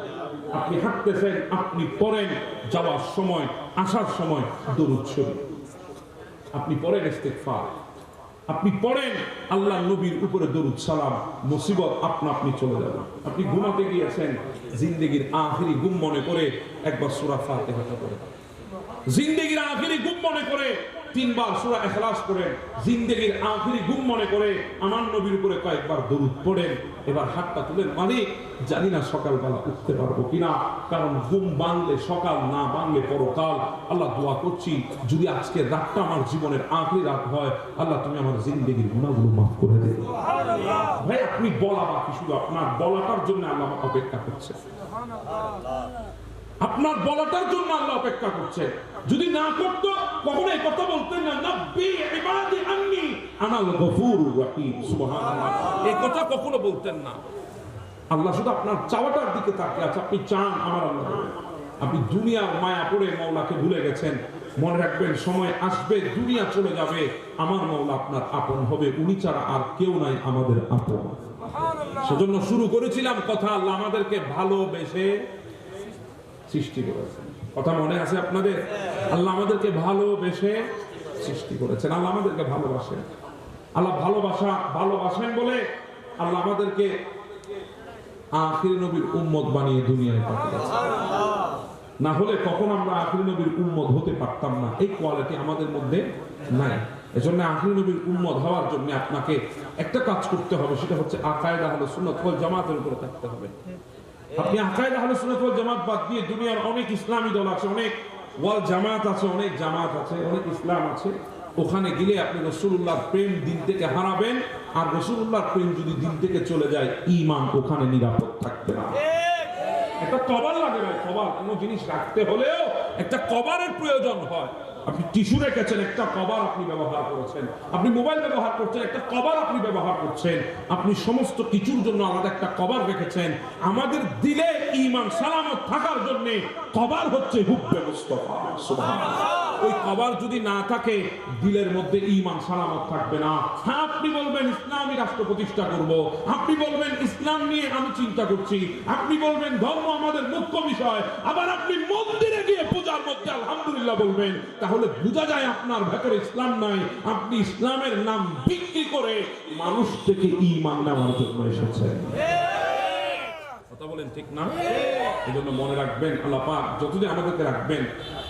আপনি হাঁটতেছেন, আপনি পড়েন যাওয়ার সময় আসার সময় দরুদ শরীফ। আপনি পড়েন ইস্তিগফার। আপনি পড়েন আল্লাহ নবীর উপরে দরুদ সালাম। মুসিবত আপনা আপনি চলে যাবে। আপনি ঘুমাতে গিয়েছেন, জিন্দেগির আখিরি ঘুম মনে করে একবার সূরা ফাতিহাটা পড়েন। জিন্দেগির আখিরি ঘুম মনে করে 3 বার সূরা ইখলাস পড়েন। জিন্দেগির আখিরি ঘুম মনে করে আমার নবীর উপরে কয়েকবার দরুদ পড়েন। এবার হাতটা তুলেন, মালিক জানি না সকালবেলা উঠতে পারবো কিনা, কারণ ঘুম ভাঙলে সকাল, না ভাঙলে পরকাল। আল্লাহ দোয়া করছি, যদি আজকের রাতটা আমার জীবনের আখিরি রাত হয়, আল্লাহ তুমি আমার জিন্দেগির গুনাহগুলো মাফ করে দিও। সুবহানাল্লাহ। ভাই আপনি বলা বাকি, শুধু আপনার বলাটার জন্য আল্লাহ অপেক্ষা করছে। সুবহানাল্লাহ। আপনার বলাটার জন্য আল্লাহ অপেক্ষা করছে। যদি না করতো কখনো এই কথা বলতেন না, নব্বি ইবাদি আন্নি আনাল গফুরুর রহিম। সুবহানাল্লাহ। এই কথা কখনো বলতেন না। আল্লাহ শুধু আপনার চাওয়াটার দিকে তাকিয়ে আছে। আপনি চান আমার আল্লাহ দেবেন। আপনি দুনিয়ার মায়া পড়ে মওলাকে ভুলে গেছেন। মনে রাখবেন, সময় আসবে, দুনিয়া চলে যাবে, আমার মওলা আপনার আপন হবে। উনি ছাড়া আর কেউ নাই আমাদের আপন। সেজন্য শুরু করেছিলাম কথা, আল্লাহ আমাদেরকে ভালোবেসে সৃষ্টি করেছেন। কথা মনে আছে আপনাদের? আল্লাহ আমাদেরকে ভালোবেসে সৃষ্টি করেছেন। আল্লাহ আমাদেরকে ভালোবাসেন। আল্লাহ ভালোবাসেন বলে আল্লাহ আমাদেরকে আখির নবীর উম্মত বানিয়ে দুনিয়ায় পাঠিয়েছেন। না হলে কখন আমরা আখির নবীর উম্মত হতে পারতাম না। এই কোয়ালিটি আমাদের মধ্যে নাই। এজন্য আখির নবীর উম্মত হওয়ার জন্য আপনাকে একটা কাজ করতে হবে, সেটা হচ্ছে আকায়েদ আহলে সুন্নাত ওয়াল জামাতের উপরে থাকতে হবে। আপনি আকায়েদ আহলে সুন্নাত ওয়াল জামাত বাদ দিয়ে দুনিয়ার অনেক ইসলামী দল আছে, অনেক ওয়াল জামাত আছে, অনেক জামাত আছে, অনেক ইসলাম আছে, ওখানে গেলে আপনি রাসূলুল্লাহর প্রেম দিন থেকে হারাবেন। আর রাসূলুল্লাহর প্রেম যদি দিন থেকে চলে যায়, ঈমান ওখানে নিরাপদ থাকবে না। একটা কভার লাগে ভাই, কভার। কোনো জিনিস রাখতে হলেও একটা কভারের প্রয়োজন হয়। আপনি টিস্যু রেখেছেন, একটা কভার আপনি ব্যবহার করেছেন। আপনি মোবাইল ব্যবহার করছেন, একটা কভার আপনি ব্যবহার করছেন। আপনি সমস্ত কিছুর জন্য আলাদা একটা কভার রেখেছেন। আমাদের দিলে ঈমান সালামত থাকার জন্য কভার হচ্ছে হুব্বে মুস্তাফা। সুবহানাল্লাহ। ওই কভার যদি না থাকে, দিলের মধ্যে ঈমান সালামত থাকবে না। হ্যাঁ, আপনি বলবেন ইসলামী রাষ্ট্র প্রতিষ্ঠা করব, আপনি বলবেন ইসলাম নিয়ে আমি চিন্তা করছি, আপনি বলবেন ধর্ম আমাদের মুখ্য বিষয়, আবার আপনি মন্দিরে গিয়ে পূজার মধ্যে আলহামদুলিল্লাহ বলবেন, তাহলে বোঝা যায় আপনার ভেতরে ইসলাম নাই। আপনি ইসলামের নাম বিক্রি করে মানুষ থেকে ঈমান নেওয়ার জন্য এসেছেন। কথা বলেন ঠিক না? এজন্য মনে রাখবেন, আল্লাহ পাক যতদিন আমাদেরকে রাখবেন,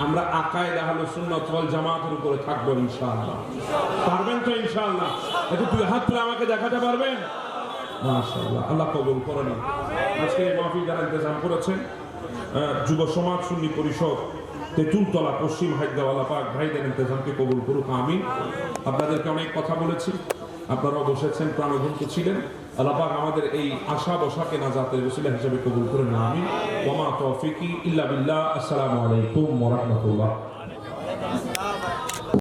আমরা আকায়েদ আহলে সুন্নাত ওয়াল জামাতের উপরে থাকবো ইনশাআল্লাহ। পারবেন তো ইনশাআল্লাহ? একটু দুই হাত তুলে আমাকে দেখাতে পারবেন? মাশাআল্লাহ, আল্লাহ কবুল করেন। আজকে এই মাহফিল যারা ইন্তজাম করেছেন, যুব সমাজ সুন্নি পরিষদ তেঁতুলতলা পশ্চিম হায়দ্রাবাদ, পাক ভাইদের ইন্তজামকে কবুল করুক, আমিন। আপনাদেরকে অনেক কথা বলেছি, আপনারাও বসেছেন, প্রাণবন্ত ছিলেন। আল্লাহ পাক আমাদের এই আশা বসাকে নাজাতের ওসিলা হিসেবে কবুল করেন, আমিন। ওয়া মা তাওফীকি ইল্লা বিল্লাহ। আসসালামু আলাইকুম ওয়া রাহমাতুল্লাহ।